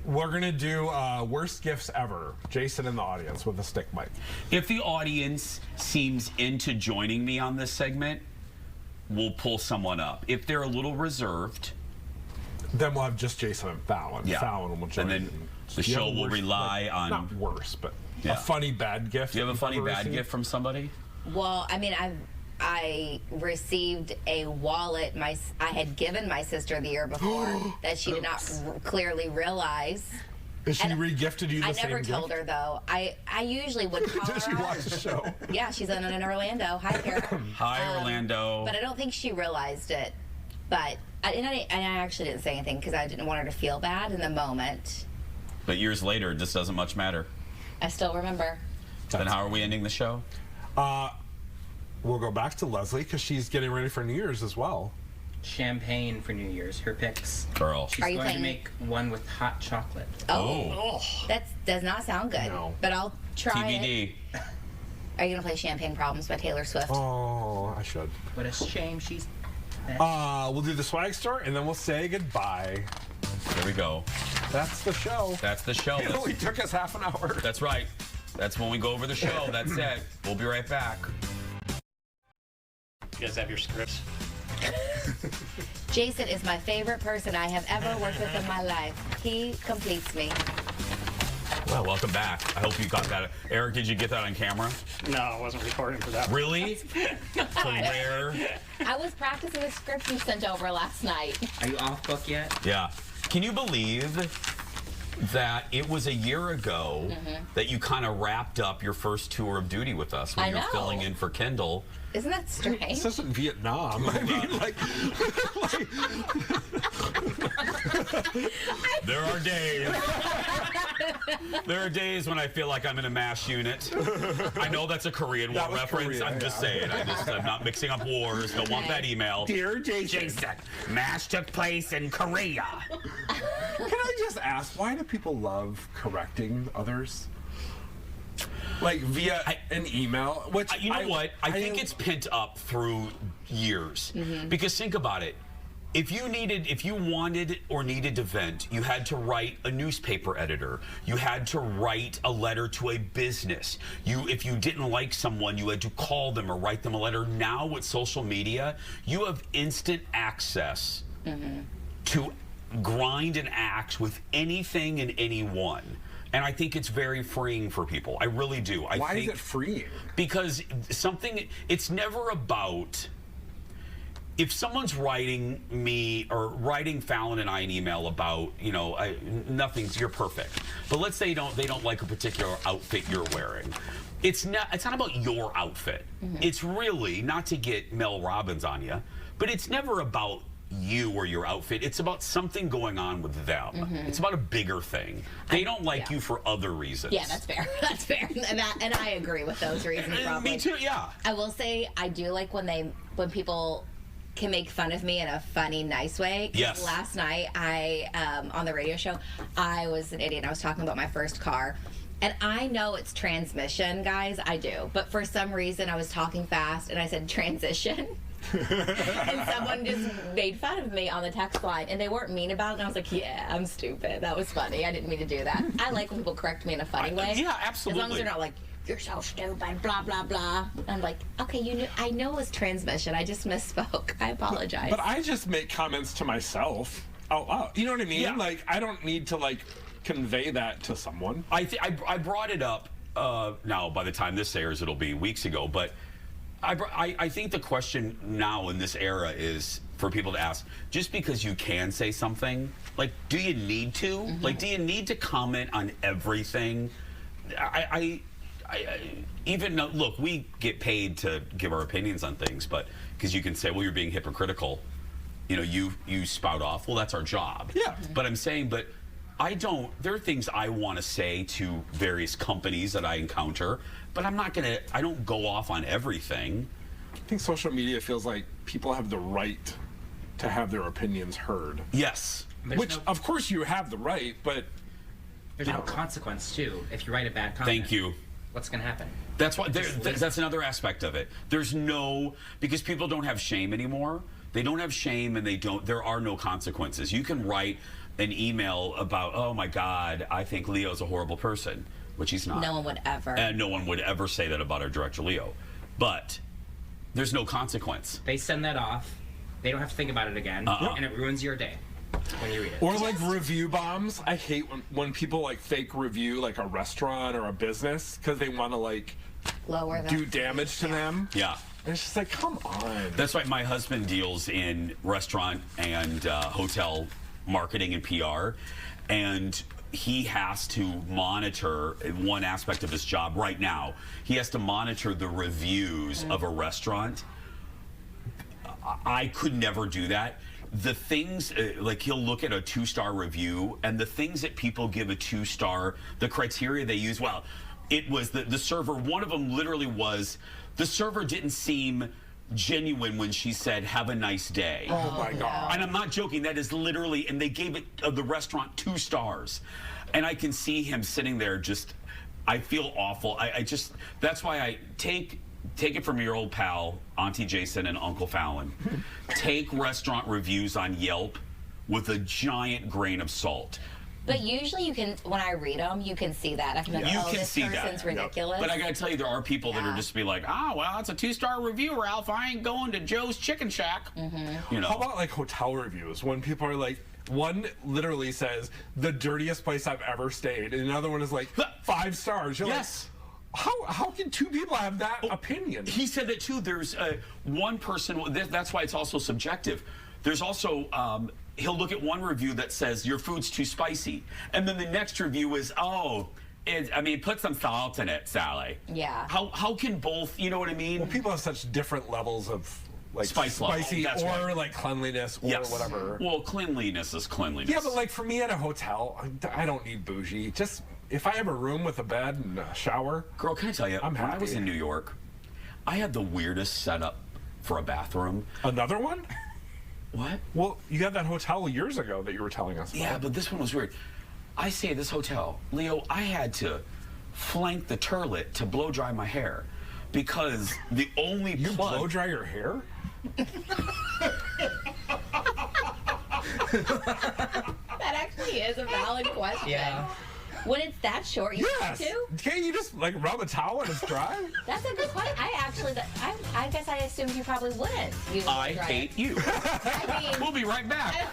[SPEAKER 5] gonna do worst gifts ever. Jason in the audience with a stick mic.
[SPEAKER 1] If the audience seems into joining me on this segment, we'll pull someone up. If they're a little reserved,
[SPEAKER 5] then we'll have just Jason and Fallon.
[SPEAKER 1] Yeah.
[SPEAKER 5] Fallon will join.
[SPEAKER 1] And then the show will rely on.
[SPEAKER 5] Not worse, but
[SPEAKER 1] Yeah.
[SPEAKER 5] a funny bad gift.
[SPEAKER 1] Do you have a funny
[SPEAKER 5] ever
[SPEAKER 1] bad
[SPEAKER 5] received?
[SPEAKER 1] gift from somebody?
[SPEAKER 4] Well, I mean, I received a wallet I had given my sister the year before that she did not clearly realize.
[SPEAKER 5] Is she
[SPEAKER 4] And
[SPEAKER 5] re-gifted you the
[SPEAKER 4] I
[SPEAKER 5] same
[SPEAKER 4] never
[SPEAKER 5] gift?
[SPEAKER 4] told her though. I usually would call
[SPEAKER 5] Did she
[SPEAKER 4] her
[SPEAKER 5] watch
[SPEAKER 4] out.
[SPEAKER 5] the show?
[SPEAKER 4] Yeah, she's in Orlando. Hi, Kara.
[SPEAKER 1] Hi, Orlando.
[SPEAKER 4] But I don't think she realized it. But I actually didn't say anything because I didn't want her to feel bad in the moment.
[SPEAKER 1] But years later, it just doesn't much matter.
[SPEAKER 4] I still remember.
[SPEAKER 1] Then how are we ending the show?
[SPEAKER 5] We'll go back to Leslie because she's getting ready for New Year's as well.
[SPEAKER 8] Champagne for New Year's. Her picks.
[SPEAKER 1] Girl.
[SPEAKER 8] She's
[SPEAKER 4] Are you
[SPEAKER 8] going to
[SPEAKER 4] playing-
[SPEAKER 8] make one with hot chocolate.
[SPEAKER 1] Oh.
[SPEAKER 4] That does not sound good.
[SPEAKER 5] No.
[SPEAKER 4] But I'll try it.
[SPEAKER 1] TBD.
[SPEAKER 4] Are you gonna play Champagne Problems by Taylor Swift?
[SPEAKER 5] Oh, I should.
[SPEAKER 8] What a shame she's.
[SPEAKER 5] We'll do the swag store and then we'll say goodbye.
[SPEAKER 1] Here we go.
[SPEAKER 5] That's the show.
[SPEAKER 1] That's the show.
[SPEAKER 5] It only took us half an hour.
[SPEAKER 1] That's right. That's when we go over the show. That's it. We'll be right back.
[SPEAKER 9] You guys have your scripts?
[SPEAKER 4] Jason is my favorite person I have ever worked with in my life. He completes me.
[SPEAKER 1] Well, welcome back. I hope you got that. Eric, did you get that on camera?
[SPEAKER 9] No, I wasn't recording for that.
[SPEAKER 1] Really? From where?
[SPEAKER 4] I was practicing the script you sent over last night.
[SPEAKER 8] Are you off book yet?
[SPEAKER 1] Yeah. Can you believe that it was a year ago that you kind of wrapped up your first tour of duty with us when
[SPEAKER 4] I
[SPEAKER 1] you were
[SPEAKER 4] know.
[SPEAKER 1] filling in for Kendall?
[SPEAKER 4] Isn't that strange?
[SPEAKER 5] This isn't Vietnam. I mean, like,
[SPEAKER 1] There are days. There are days when I feel like I'm in a MASH unit. I know that's a Korean War
[SPEAKER 5] was
[SPEAKER 1] reference.
[SPEAKER 5] Korea,
[SPEAKER 1] I'm just
[SPEAKER 5] yeah.
[SPEAKER 1] saying. I'm not mixing up wars. Don't want that email.
[SPEAKER 5] dear Jason.
[SPEAKER 1] Jason, MASH took place in Korea.
[SPEAKER 5] Can I just ask, why do people love correcting others? Like via an email? Which
[SPEAKER 1] You know what? I think it's pent up through years. Because think about it. If you wanted or needed to vent, you had to write a newspaper editor. You had to write a letter to a business. If you didn't like someone, you had to call them or write them a letter. Now with social media, you have instant access to grind an axe with anything and anyone. And I think it's very freeing for people. I really do.
[SPEAKER 5] Why is it freeing?
[SPEAKER 1] Because it's never about, if someone's writing me or writing Fallon and I an email about, you're perfect. But let's say they don't like a particular outfit you're wearing. It's not about your outfit. It's really, not to get Mel Robbins on you, but it's never about you or your outfit. It's about something going on with them. It's about a bigger thing. They don't like you for other reasons.
[SPEAKER 4] Yeah, that's fair. That's fair. And I agree with those reasons probably.
[SPEAKER 1] Me too, yeah.
[SPEAKER 4] I will say I do like when people can make fun of me in a funny, nice way. 'Cause
[SPEAKER 1] Yes.
[SPEAKER 4] last night, on the radio show, I was an idiot. I was talking about my first car. And I know it's transmission, guys. I do. But for some reason, I was talking fast, and I said transition. And someone just made fun of me on the text line, and they weren't mean about it. And I was like, yeah, I'm stupid. That was funny. I didn't mean to do that. I like when people correct me in a funny way.
[SPEAKER 1] Yeah, absolutely.
[SPEAKER 4] As long as they're not like, you're so stupid, blah, blah, blah. I'm like, okay, I know it was transmission. I just misspoke. I apologize.
[SPEAKER 5] But I just make comments to myself out loud. You know what I mean?
[SPEAKER 1] Yeah.
[SPEAKER 5] Like, I don't need to, convey that to someone.
[SPEAKER 1] I brought it up, now by the time this airs, it'll be weeks ago, but I think the question now in this era is for people to ask, just because you can say something, like, do you need to? Like, do you need to comment on everything? Even though, look, we get paid to give our opinions on things, but because you can say, well, you're being hypocritical. You know, you spout off. Well, that's our job.
[SPEAKER 5] Yeah.
[SPEAKER 1] But I'm saying, but I don't. There are things I want to say to various companies that I encounter, but I'm not gonna. I don't go off on everything.
[SPEAKER 5] I think social media feels like people have the right to have their opinions heard.
[SPEAKER 1] Yes.
[SPEAKER 5] Which, of course, you have the right, but
[SPEAKER 8] There's no consequence too. If you write a bad comment,
[SPEAKER 1] Thank you.
[SPEAKER 8] what's going to happen?
[SPEAKER 1] That's why. That's another aspect of it. There's no, because people don't have shame anymore. They don't have shame, and there are no consequences. You can write an email about, oh my God, I think Leo's a horrible person, which he's not.
[SPEAKER 4] No one would ever.
[SPEAKER 1] And no one would ever say that about our director Leo. But there's no consequence.
[SPEAKER 8] They send that off. They don't have to think about it again, and it ruins your day when you read it.
[SPEAKER 5] or like review bombs. I hate when people like fake review like a restaurant or a business because they want to like
[SPEAKER 4] Lower
[SPEAKER 5] do damage to them.
[SPEAKER 1] Yeah.
[SPEAKER 5] And it's just like, come on.
[SPEAKER 1] That's why my husband deals in restaurant and hotel marketing and PR, and he has to monitor one aspect of his job right now. He has to monitor the reviews of a restaurant. I could never do that. The things, like he'll look at a 2-star review, and the things that people give a 2-star, the criteria they use, well, it was the server, one of them literally was, the server didn't seem genuine when she said, have a nice day.
[SPEAKER 5] Oh my God.
[SPEAKER 1] And I'm not joking, that is literally, and they gave it, the restaurant 2 stars. And I can see him sitting there just, I feel awful. I just, that's why I take it from your old pal, Auntie Jason and Uncle Fallon. Take restaurant reviews on Yelp with a giant grain of salt.
[SPEAKER 4] But usually you can, when I read them, you can see that. I can be like,
[SPEAKER 1] You
[SPEAKER 4] oh,
[SPEAKER 1] can
[SPEAKER 4] this
[SPEAKER 1] see that.
[SPEAKER 4] person's ridiculous.
[SPEAKER 1] But I gotta tell you, there are people that are just be like, oh, well, it's a 2-star review, Ralph. I ain't going to Joe's Chicken Shack. You know.
[SPEAKER 5] How about like hotel reviews when people are like, one literally says the dirtiest place I've ever stayed, and another one is like 5 stars. You're
[SPEAKER 1] Yes.
[SPEAKER 5] like, how can 2 people have that opinion?
[SPEAKER 1] He said that too. There's one person. That's why it's also subjective. There's also he'll look at one review that says your food's too spicy, and then the next review is, oh, put some salt in it, Sally.
[SPEAKER 4] Yeah.
[SPEAKER 1] How can both? You know what I mean?
[SPEAKER 5] Well, people have such different levels of like
[SPEAKER 1] Spice level.
[SPEAKER 5] spicy
[SPEAKER 1] That's
[SPEAKER 5] or
[SPEAKER 1] right.
[SPEAKER 5] like cleanliness or whatever.
[SPEAKER 1] Well, cleanliness is cleanliness.
[SPEAKER 5] Yeah, but like for me at a hotel, I don't need bougie. Just if I have a room with a bed and a shower.
[SPEAKER 1] Girl, can I tell you?
[SPEAKER 5] I'm
[SPEAKER 1] when I was
[SPEAKER 5] happy.
[SPEAKER 1] in New York, I had the weirdest setup for a bathroom.
[SPEAKER 5] Another one?
[SPEAKER 1] What?
[SPEAKER 5] Well, you had that hotel years ago that you were telling us about.
[SPEAKER 1] Yeah, but this one was weird. I stayed at this hotel, Leo. I had to flank the turlet to blow dry my hair because the only
[SPEAKER 5] You
[SPEAKER 1] plug.
[SPEAKER 5] blow dry your hair?
[SPEAKER 4] That actually is a valid question.
[SPEAKER 8] Yeah.
[SPEAKER 4] When it's that short, you
[SPEAKER 5] Yes.
[SPEAKER 4] have to?
[SPEAKER 5] Can't you just like rub a towel and it's dry?
[SPEAKER 4] That's a good question. I guess I assumed you probably wouldn't. use
[SPEAKER 1] I
[SPEAKER 4] it, right?
[SPEAKER 1] hate you.
[SPEAKER 4] I mean,
[SPEAKER 1] We'll be right back.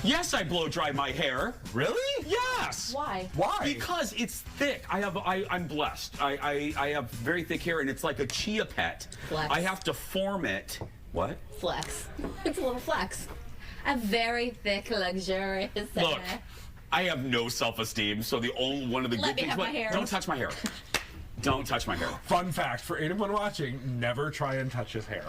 [SPEAKER 1] Yes, I blow dry my hair.
[SPEAKER 5] Really?
[SPEAKER 1] Yes.
[SPEAKER 4] why?
[SPEAKER 5] Why?
[SPEAKER 1] Because it's thick. I'm blessed. I have very thick hair, and it's like a chia pet.
[SPEAKER 4] Flex.
[SPEAKER 1] I have to form it. What?
[SPEAKER 4] Flex. It's a little flex. A very thick, luxurious
[SPEAKER 1] Look,
[SPEAKER 4] hair.
[SPEAKER 1] I have no self-esteem, so the only one of the
[SPEAKER 4] Let
[SPEAKER 1] good
[SPEAKER 4] me
[SPEAKER 1] things.
[SPEAKER 4] have my hair.
[SPEAKER 1] Don't touch my hair. Don't touch my hair.
[SPEAKER 5] Fun fact for anyone watching: never try and touch his hair.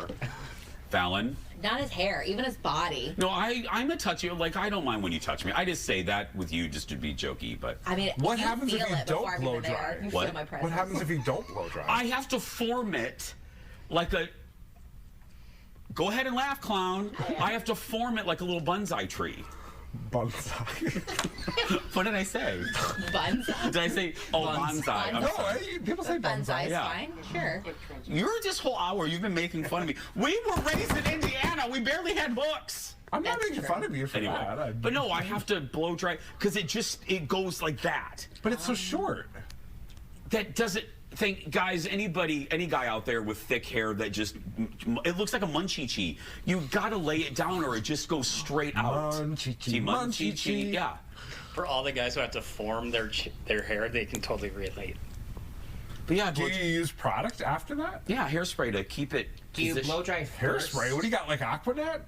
[SPEAKER 1] Fallon.
[SPEAKER 4] Not his hair, even his body.
[SPEAKER 1] No, I'm a touchy. Like, I don't mind when you touch me. I just say that with you just to be jokey, but
[SPEAKER 4] I mean,
[SPEAKER 5] What
[SPEAKER 4] you
[SPEAKER 5] happens if
[SPEAKER 4] feel
[SPEAKER 5] you
[SPEAKER 4] it
[SPEAKER 5] don't
[SPEAKER 4] before I'm
[SPEAKER 5] blow
[SPEAKER 4] even there.
[SPEAKER 5] dry?
[SPEAKER 4] You
[SPEAKER 1] What?
[SPEAKER 4] feel my presence.
[SPEAKER 5] What happens if you don't blow dry?
[SPEAKER 1] I have to form it like a. Go ahead and laugh, clown. I have to form it like a little bonsai tree.
[SPEAKER 5] Bonsai.
[SPEAKER 1] What did I say?
[SPEAKER 4] Bonsai.
[SPEAKER 1] Did I say, oh, bonsai? I'm
[SPEAKER 5] no,
[SPEAKER 1] sorry.
[SPEAKER 5] people say
[SPEAKER 4] Bonsai's
[SPEAKER 5] bonsai.
[SPEAKER 1] Yeah.
[SPEAKER 4] fine. Sure.
[SPEAKER 1] You're this whole hour, you've been making fun of me. We were raised in Indiana. We barely had books.
[SPEAKER 5] I'm not
[SPEAKER 4] That's
[SPEAKER 5] making
[SPEAKER 4] true.
[SPEAKER 5] fun of you for
[SPEAKER 1] Anyway,
[SPEAKER 5] that.
[SPEAKER 1] but no, I have to blow dry because it goes like that.
[SPEAKER 5] But it's so short.
[SPEAKER 1] That doesn't think, guys. Any guy out there with thick hair that just it looks like a munchie-chi. You gotta lay it down or it just goes straight out.
[SPEAKER 5] Munchie-chi,
[SPEAKER 1] Munchie-chi. Yeah.
[SPEAKER 9] For all the guys who have to form their hair, they can totally relate.
[SPEAKER 1] But yeah,
[SPEAKER 5] Do you use product after that?
[SPEAKER 1] yeah, hairspray to keep it.
[SPEAKER 8] Do you blow dry first?
[SPEAKER 5] Hairspray? What do you got, like Aquanet?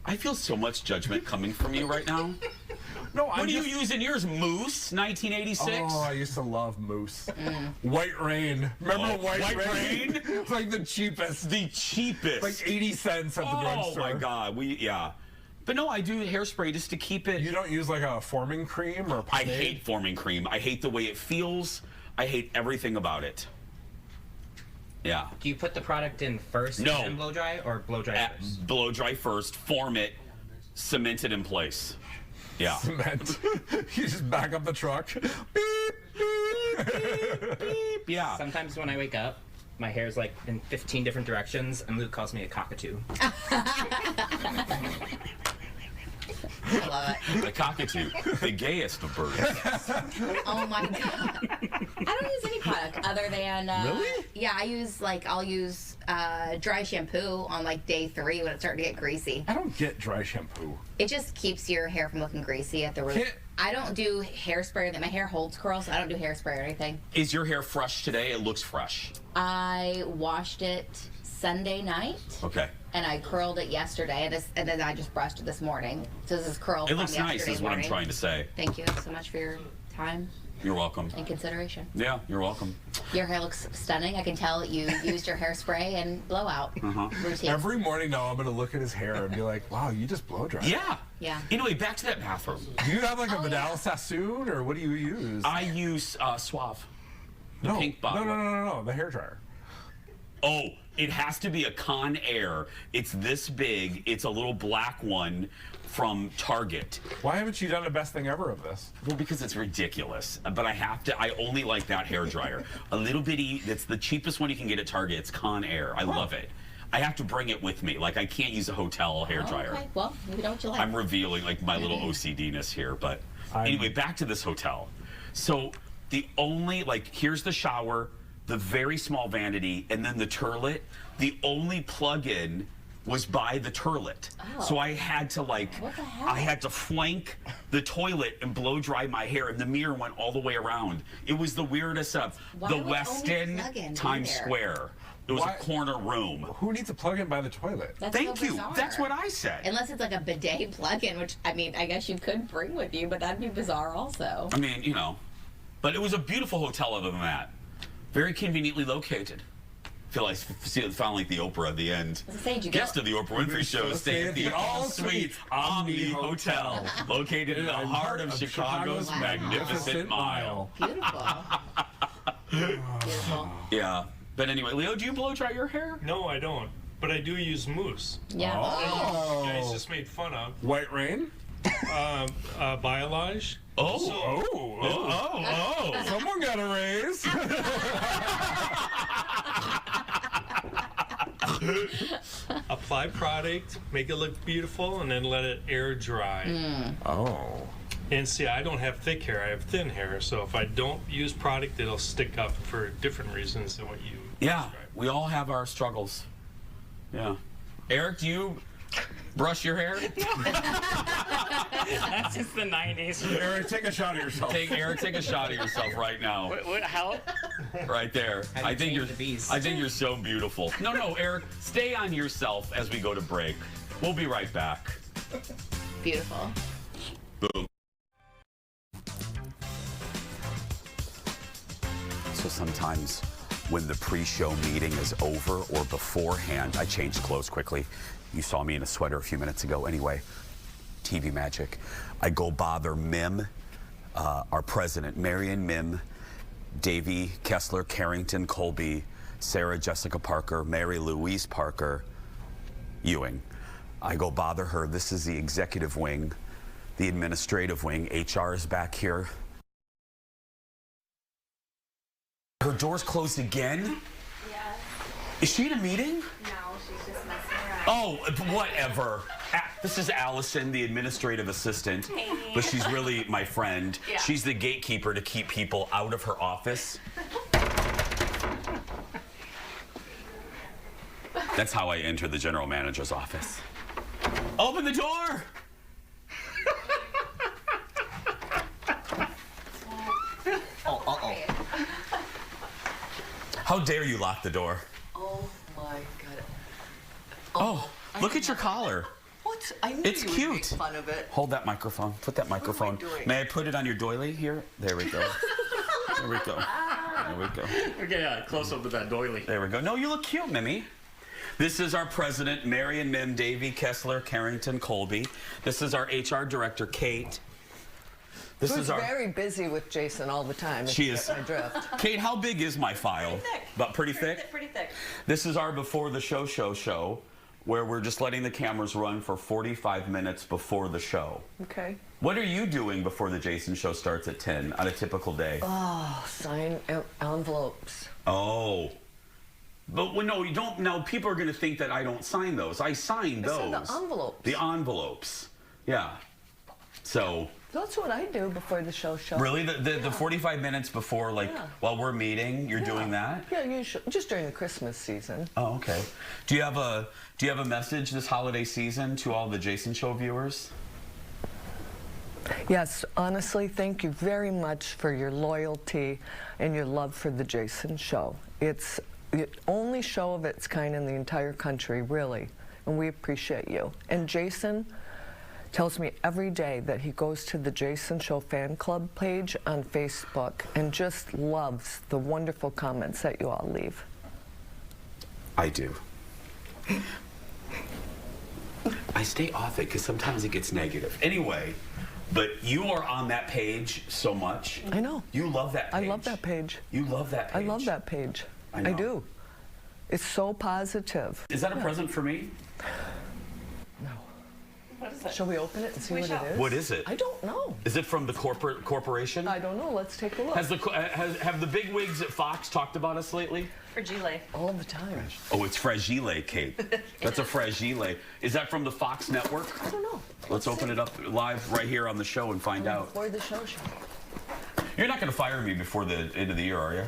[SPEAKER 1] I feel so much judgment coming from you right now.
[SPEAKER 5] No,
[SPEAKER 1] What do you use in yours? Mousse, 1986.
[SPEAKER 5] Oh, I used to love Moose. White Rain. Remember White Rain? It's like the cheapest.
[SPEAKER 1] The cheapest.
[SPEAKER 5] Like 80 cents at the drugstore.
[SPEAKER 1] Oh my God, But no, I do hairspray just to keep it.
[SPEAKER 5] You don't use like a forming cream or
[SPEAKER 1] I
[SPEAKER 5] pomade?
[SPEAKER 1] hate forming cream. I hate the way it feels. I hate everything about it. Yeah.
[SPEAKER 8] Do you put the product in first
[SPEAKER 1] No.
[SPEAKER 8] and then blow dry, or blow dry first?
[SPEAKER 1] Blow dry first, form it, cement it in place. Yeah.
[SPEAKER 5] Cement. You just back up the truck. Beep, beep.
[SPEAKER 1] Yeah.
[SPEAKER 8] Sometimes when I wake up, my hair's like in 15 different directions, and Luke calls me a cockatoo.
[SPEAKER 4] I love it.
[SPEAKER 1] The cockatoo, the gayest of birds.
[SPEAKER 4] Oh my god. I don't use any product other than
[SPEAKER 5] Really?
[SPEAKER 4] Yeah, I'll use dry shampoo on like day 3 when it's starting to get greasy.
[SPEAKER 5] I don't get dry shampoo.
[SPEAKER 4] It just keeps your hair from looking greasy at the root.
[SPEAKER 5] Can't-
[SPEAKER 4] I don't do hairspray. That my hair holds curls. So I don't do hairspray or anything.
[SPEAKER 1] Is your hair fresh today? It looks fresh.
[SPEAKER 4] I washed it Sunday night.
[SPEAKER 1] Okay.
[SPEAKER 4] And I curled it yesterday, and then I just brushed it this morning. So this is curled.
[SPEAKER 1] It looks
[SPEAKER 4] from
[SPEAKER 1] nice,
[SPEAKER 4] yesterday
[SPEAKER 1] is what I'm
[SPEAKER 4] morning.
[SPEAKER 1] trying to say.
[SPEAKER 4] Thank you so much for your time
[SPEAKER 1] You're welcome.
[SPEAKER 4] and consideration.
[SPEAKER 1] Yeah, you're welcome.
[SPEAKER 4] Your hair looks stunning. I can tell that you used your hairspray and blowout routine.
[SPEAKER 5] Every morning now I'm going to look at his hair and be like, wow, you just blow dry.
[SPEAKER 1] Yeah.
[SPEAKER 4] Yeah.
[SPEAKER 1] Anyway, back to that bathroom.
[SPEAKER 5] Do you have like a Vidal Sassoon, or what do you use?
[SPEAKER 1] I use Suave. The
[SPEAKER 5] no,
[SPEAKER 1] pink bottle.
[SPEAKER 5] no, the hair dryer.
[SPEAKER 1] Oh, it has to be a Con Air. It's this big. It's a little black one from Target.
[SPEAKER 5] Why haven't you done the best thing ever of this?
[SPEAKER 1] Well, because it's ridiculous. But I have to. I only like that hair dryer. A little bitty. That's the cheapest one you can get at Target. It's Con Air. I love it. I have to bring it with me. Like I can't use a hotel hair dryer.
[SPEAKER 4] Okay, well, you know what you like.
[SPEAKER 1] I'm revealing like my little OCD-ness here, but anyway, back to this hotel. So the only, like, here's the shower, the very small vanity, and then the turlet. The only plug-in was by the turlet. So I had to like,
[SPEAKER 4] What the hell?
[SPEAKER 1] I had to flank the toilet and blow dry my hair, and the mirror went all the way around. It was the weirdest stuff.
[SPEAKER 4] Why
[SPEAKER 1] The
[SPEAKER 4] would
[SPEAKER 1] West
[SPEAKER 4] only
[SPEAKER 1] End
[SPEAKER 4] plug-in be
[SPEAKER 1] Times
[SPEAKER 4] there?
[SPEAKER 1] Square. It was
[SPEAKER 5] Why-
[SPEAKER 1] a corner room.
[SPEAKER 5] Who needs a plug-in by the toilet?
[SPEAKER 4] That's
[SPEAKER 1] Thank
[SPEAKER 4] so
[SPEAKER 1] you.
[SPEAKER 4] bizarre.
[SPEAKER 1] That's what I said.
[SPEAKER 4] Unless it's like a bidet plug-in, which I mean, I guess you could bring with you, but that'd be bizarre also.
[SPEAKER 1] I mean, you know, but it was a beautiful hotel other than that. Very conveniently located. Feel like found like the Oprah at the end.
[SPEAKER 4] I was gonna say, did you
[SPEAKER 1] Guest
[SPEAKER 4] go-
[SPEAKER 1] of the Oprah Winfrey Show stay at the All Suite Omni Hotel, located in the heart of Chicago's
[SPEAKER 4] Wow.
[SPEAKER 1] magnificent mile.
[SPEAKER 4] Beautiful. Beautiful.
[SPEAKER 1] Yeah. But anyway, Leo, do you blow dry your hair?
[SPEAKER 7] No, I don't. But I do use mousse.
[SPEAKER 4] Yeah.
[SPEAKER 7] You guys just made fun of.
[SPEAKER 5] White Rain?
[SPEAKER 7] Biolage.
[SPEAKER 5] Oh. Someone got a raise.
[SPEAKER 7] Apply product, make it look beautiful, and then let it air dry.
[SPEAKER 5] Oh.
[SPEAKER 7] And see, I don't have thick hair, I have thin hair. So if I don't use product, it'll stick up for different reasons than what you
[SPEAKER 1] Yeah.
[SPEAKER 7] described.
[SPEAKER 1] We all have our struggles. Yeah. Eric, do you brush your hair?
[SPEAKER 9] That's just the 90s.
[SPEAKER 5] Eric, take a shot of yourself.
[SPEAKER 1] Eric, take a shot of yourself right now.
[SPEAKER 9] How?
[SPEAKER 1] Right there.
[SPEAKER 8] How do you
[SPEAKER 1] I think
[SPEAKER 8] change
[SPEAKER 1] you're.
[SPEAKER 8] the bees?
[SPEAKER 1] I think you're so beautiful. No, Eric, stay on yourself as we go to break. We'll be right back.
[SPEAKER 4] Beautiful.
[SPEAKER 1] Boom. So sometimes when the pre-show meeting is over or beforehand, I change clothes quickly. You saw me in a sweater a few minutes ago. Anyway, TV magic. I go bother Mim, our president, Marion Mim, Davy Kessler, Carrington Colby, Sarah Jessica Parker, Mary Louise Parker, Ewing. I go bother her. This is the executive wing, the administrative wing. HR is back here. Her door's closed again?
[SPEAKER 10] Yes.
[SPEAKER 1] Is she in a meeting?
[SPEAKER 10] No, she's just messing around.
[SPEAKER 1] Oh, whatever. This is Allison, the administrative assistant.
[SPEAKER 10] Hey.
[SPEAKER 1] But she's really my friend.
[SPEAKER 10] Yeah.
[SPEAKER 1] She's the gatekeeper to keep people out of her office. That's how I enter the general manager's office. Open the door!
[SPEAKER 8] Oh, uh-oh.
[SPEAKER 1] How dare you lock the door?
[SPEAKER 11] Oh my God.
[SPEAKER 1] Oh, look at your collar.
[SPEAKER 11] What? I knew
[SPEAKER 1] It's
[SPEAKER 11] you would
[SPEAKER 1] cute.
[SPEAKER 11] make fun of it.
[SPEAKER 1] Hold that microphone. Put that microphone.
[SPEAKER 11] doing?
[SPEAKER 1] May I put it on your doily here? There we go. There we go. There we go.
[SPEAKER 9] Okay, yeah, close up with that doily.
[SPEAKER 1] There we go. No, you look cute, Mimi. This is our president, Mary and Mim, Davy, Kessler, Carrington, Colby. This is our HR director, Kate. This
[SPEAKER 11] Who's
[SPEAKER 1] is our.
[SPEAKER 11] very busy with Jason all the time. if
[SPEAKER 1] She
[SPEAKER 11] you
[SPEAKER 1] is.
[SPEAKER 11] get my drift.
[SPEAKER 1] Kate, how big is my file?
[SPEAKER 10] Pretty thick.
[SPEAKER 1] But pretty thick?
[SPEAKER 10] Pretty thick.
[SPEAKER 1] This is our before the show, where we're just letting the cameras run for 45 minutes before the show.
[SPEAKER 11] Okay.
[SPEAKER 1] What are you doing before the Jason show starts at 10 on a typical day?
[SPEAKER 11] Oh, sign envelopes.
[SPEAKER 1] Oh. But well, no, you don't. Now, people are going to think that I don't sign those. I sign those.
[SPEAKER 11] I said the envelopes.
[SPEAKER 1] The envelopes. Yeah. So.
[SPEAKER 11] That's what I do before the show.
[SPEAKER 1] Really? The 45 minutes before, like,
[SPEAKER 11] Yeah.
[SPEAKER 1] while we're meeting, you're doing that?
[SPEAKER 11] Yeah, usually. Just during the Christmas season.
[SPEAKER 1] Oh, okay. Do you have a message this holiday season to all the Jason Show viewers?
[SPEAKER 11] Yes, honestly, thank you very much for your loyalty and your love for the Jason Show. It's the only show of its kind in the entire country, really, and we appreciate you. And Jason tells me every day that he goes to the Jason Show fan club page on Facebook and just loves the wonderful comments that you all leave.
[SPEAKER 1] I do. I stay off it because sometimes it gets negative. Anyway, but you are on that page so much.
[SPEAKER 11] I know.
[SPEAKER 1] You love that page.
[SPEAKER 11] I love that page.
[SPEAKER 1] You love that page.
[SPEAKER 11] I love that page.
[SPEAKER 1] I know.
[SPEAKER 11] do. It's so positive.
[SPEAKER 1] Is that a present for me?
[SPEAKER 10] What is it?
[SPEAKER 11] Shall we open it and see
[SPEAKER 10] We
[SPEAKER 11] what
[SPEAKER 10] shall.
[SPEAKER 11] it is?
[SPEAKER 1] What is it?
[SPEAKER 11] I don't know.
[SPEAKER 1] Is it from the corporation?
[SPEAKER 11] I don't know. Let's take a look.
[SPEAKER 1] Have the big wigs at Fox talked about us lately?
[SPEAKER 10] Fragile.
[SPEAKER 11] All the time.
[SPEAKER 1] Oh, it's Fragile, Kate. That's a Fragile. Is that from the Fox network?
[SPEAKER 11] I don't know.
[SPEAKER 1] Let's open it up live right here on the show and find out.
[SPEAKER 11] Before the show.
[SPEAKER 1] You're not going to fire me before the end of the year, are you?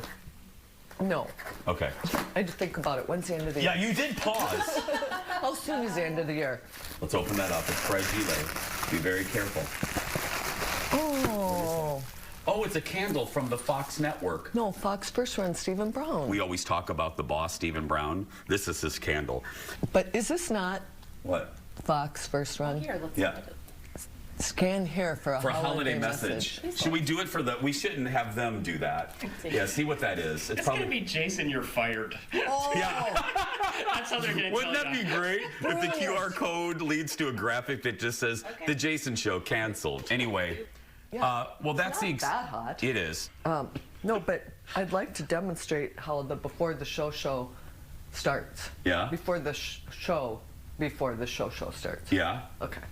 [SPEAKER 11] No.
[SPEAKER 1] Okay.
[SPEAKER 11] I just think about it. When's the end of the year?
[SPEAKER 1] Yeah, you did pause.
[SPEAKER 11] How soon is the end of the year?
[SPEAKER 1] Let's open that up. It's Fragile. Be very careful.
[SPEAKER 11] Oh.
[SPEAKER 1] Oh, it's a candle from the Fox network.
[SPEAKER 11] No, Fox first run, Stephen Brown.
[SPEAKER 1] We always talk about the boss, Stephen Brown. This is his candle.
[SPEAKER 11] But is this not
[SPEAKER 1] What?
[SPEAKER 11] Fox first run?
[SPEAKER 10] Here, let's
[SPEAKER 1] Yeah.
[SPEAKER 10] look at it.
[SPEAKER 11] Scan here for a
[SPEAKER 1] For a
[SPEAKER 11] holiday,
[SPEAKER 1] holiday message. Should we do it for the? We shouldn't have them do that. Yeah, see what that is.
[SPEAKER 9] It's gonna be Jason, you're fired.
[SPEAKER 11] Oh,
[SPEAKER 1] Yeah.
[SPEAKER 9] That's how they're gonna
[SPEAKER 1] Wouldn't
[SPEAKER 9] tell
[SPEAKER 1] that
[SPEAKER 9] you.
[SPEAKER 1] be great if the QR code leads to a graphic that just says the Jason Show canceled? Anyway,
[SPEAKER 11] Yeah.
[SPEAKER 1] well, that's
[SPEAKER 11] Not that hot.
[SPEAKER 1] It is.
[SPEAKER 11] No, but I'd like to demonstrate how the before the show starts.
[SPEAKER 1] Yeah.
[SPEAKER 11] Before the show starts.
[SPEAKER 1] Yeah.
[SPEAKER 11] Okay.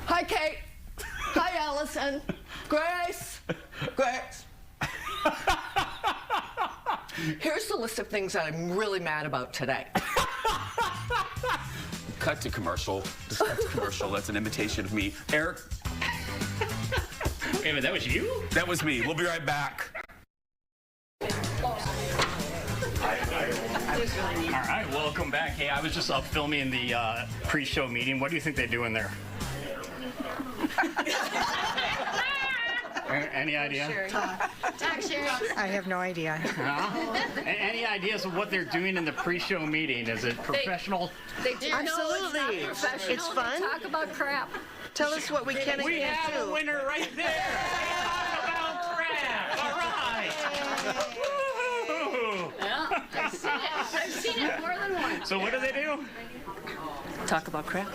[SPEAKER 11] Hi, Kate. Hi, Allison. Grace. Grace. Here's the list of things that I'm really mad about today.
[SPEAKER 1] Cut to commercial. Just cut to commercial. That's an imitation of me. Eric,
[SPEAKER 9] Wait a minute, that was you?
[SPEAKER 1] that was me. We'll be right back.
[SPEAKER 9] All right, welcome back. Hey, I was just up filming the pre-show meeting. What do you think they do in there? Any idea?
[SPEAKER 12] I have no idea.
[SPEAKER 9] Any ideas of what they're doing in the pre-show meeting? Is it professional?
[SPEAKER 12] They do. Absolutely. It's fun.
[SPEAKER 10] Talk about crap.
[SPEAKER 12] Tell us what we can and
[SPEAKER 9] We
[SPEAKER 12] can't
[SPEAKER 9] have a
[SPEAKER 12] do.
[SPEAKER 9] winner right there. Talk about crap. All right. Woo-hoo.
[SPEAKER 10] Yeah, I've seen it more than once.
[SPEAKER 9] So what do they do?
[SPEAKER 12] Talk about crap.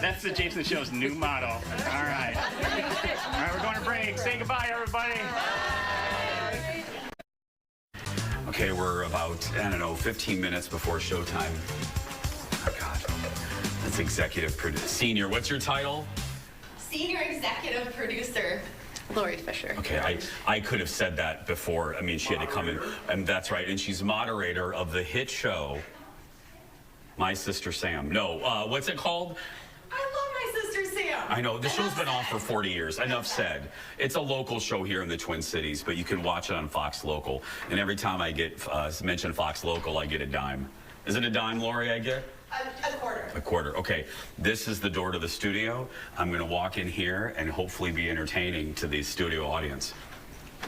[SPEAKER 9] That's the Jason Show's new motto. All right. All right, we're going to break. Say goodbye, everybody.
[SPEAKER 1] Okay, we're about, 15 minutes before showtime. Oh, God. That's executive producer. Senior, what's your title?
[SPEAKER 4] Senior executive producer.
[SPEAKER 10] Lori Fisher.
[SPEAKER 1] Okay, I could have said that before. I mean, she had to come in, and that's right. And she's moderator of the hit show, My Sister Sam. No, what's it called?
[SPEAKER 4] I love My Sister Sam.
[SPEAKER 1] I know, the show's been off for 40 years. Enough said. It's a local show here in the Twin Cities, but you can watch it on Fox Local. And every time I get mention Fox Local, I get a dime. Is it a dime, Lori, I get?
[SPEAKER 4] A quarter.
[SPEAKER 1] A quarter. Okay. This is the door to the studio. I'm going to walk in here and hopefully be entertaining to the studio audience.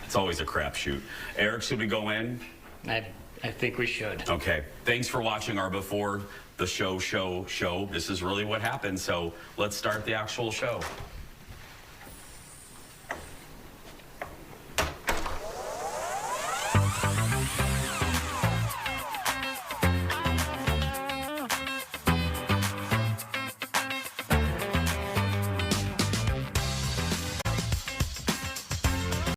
[SPEAKER 1] It's always a crapshoot. Eric, should we go in?
[SPEAKER 9] I think we should.
[SPEAKER 1] Okay. Thanks for watching our before the show. This is really what happened. So let's start the actual show.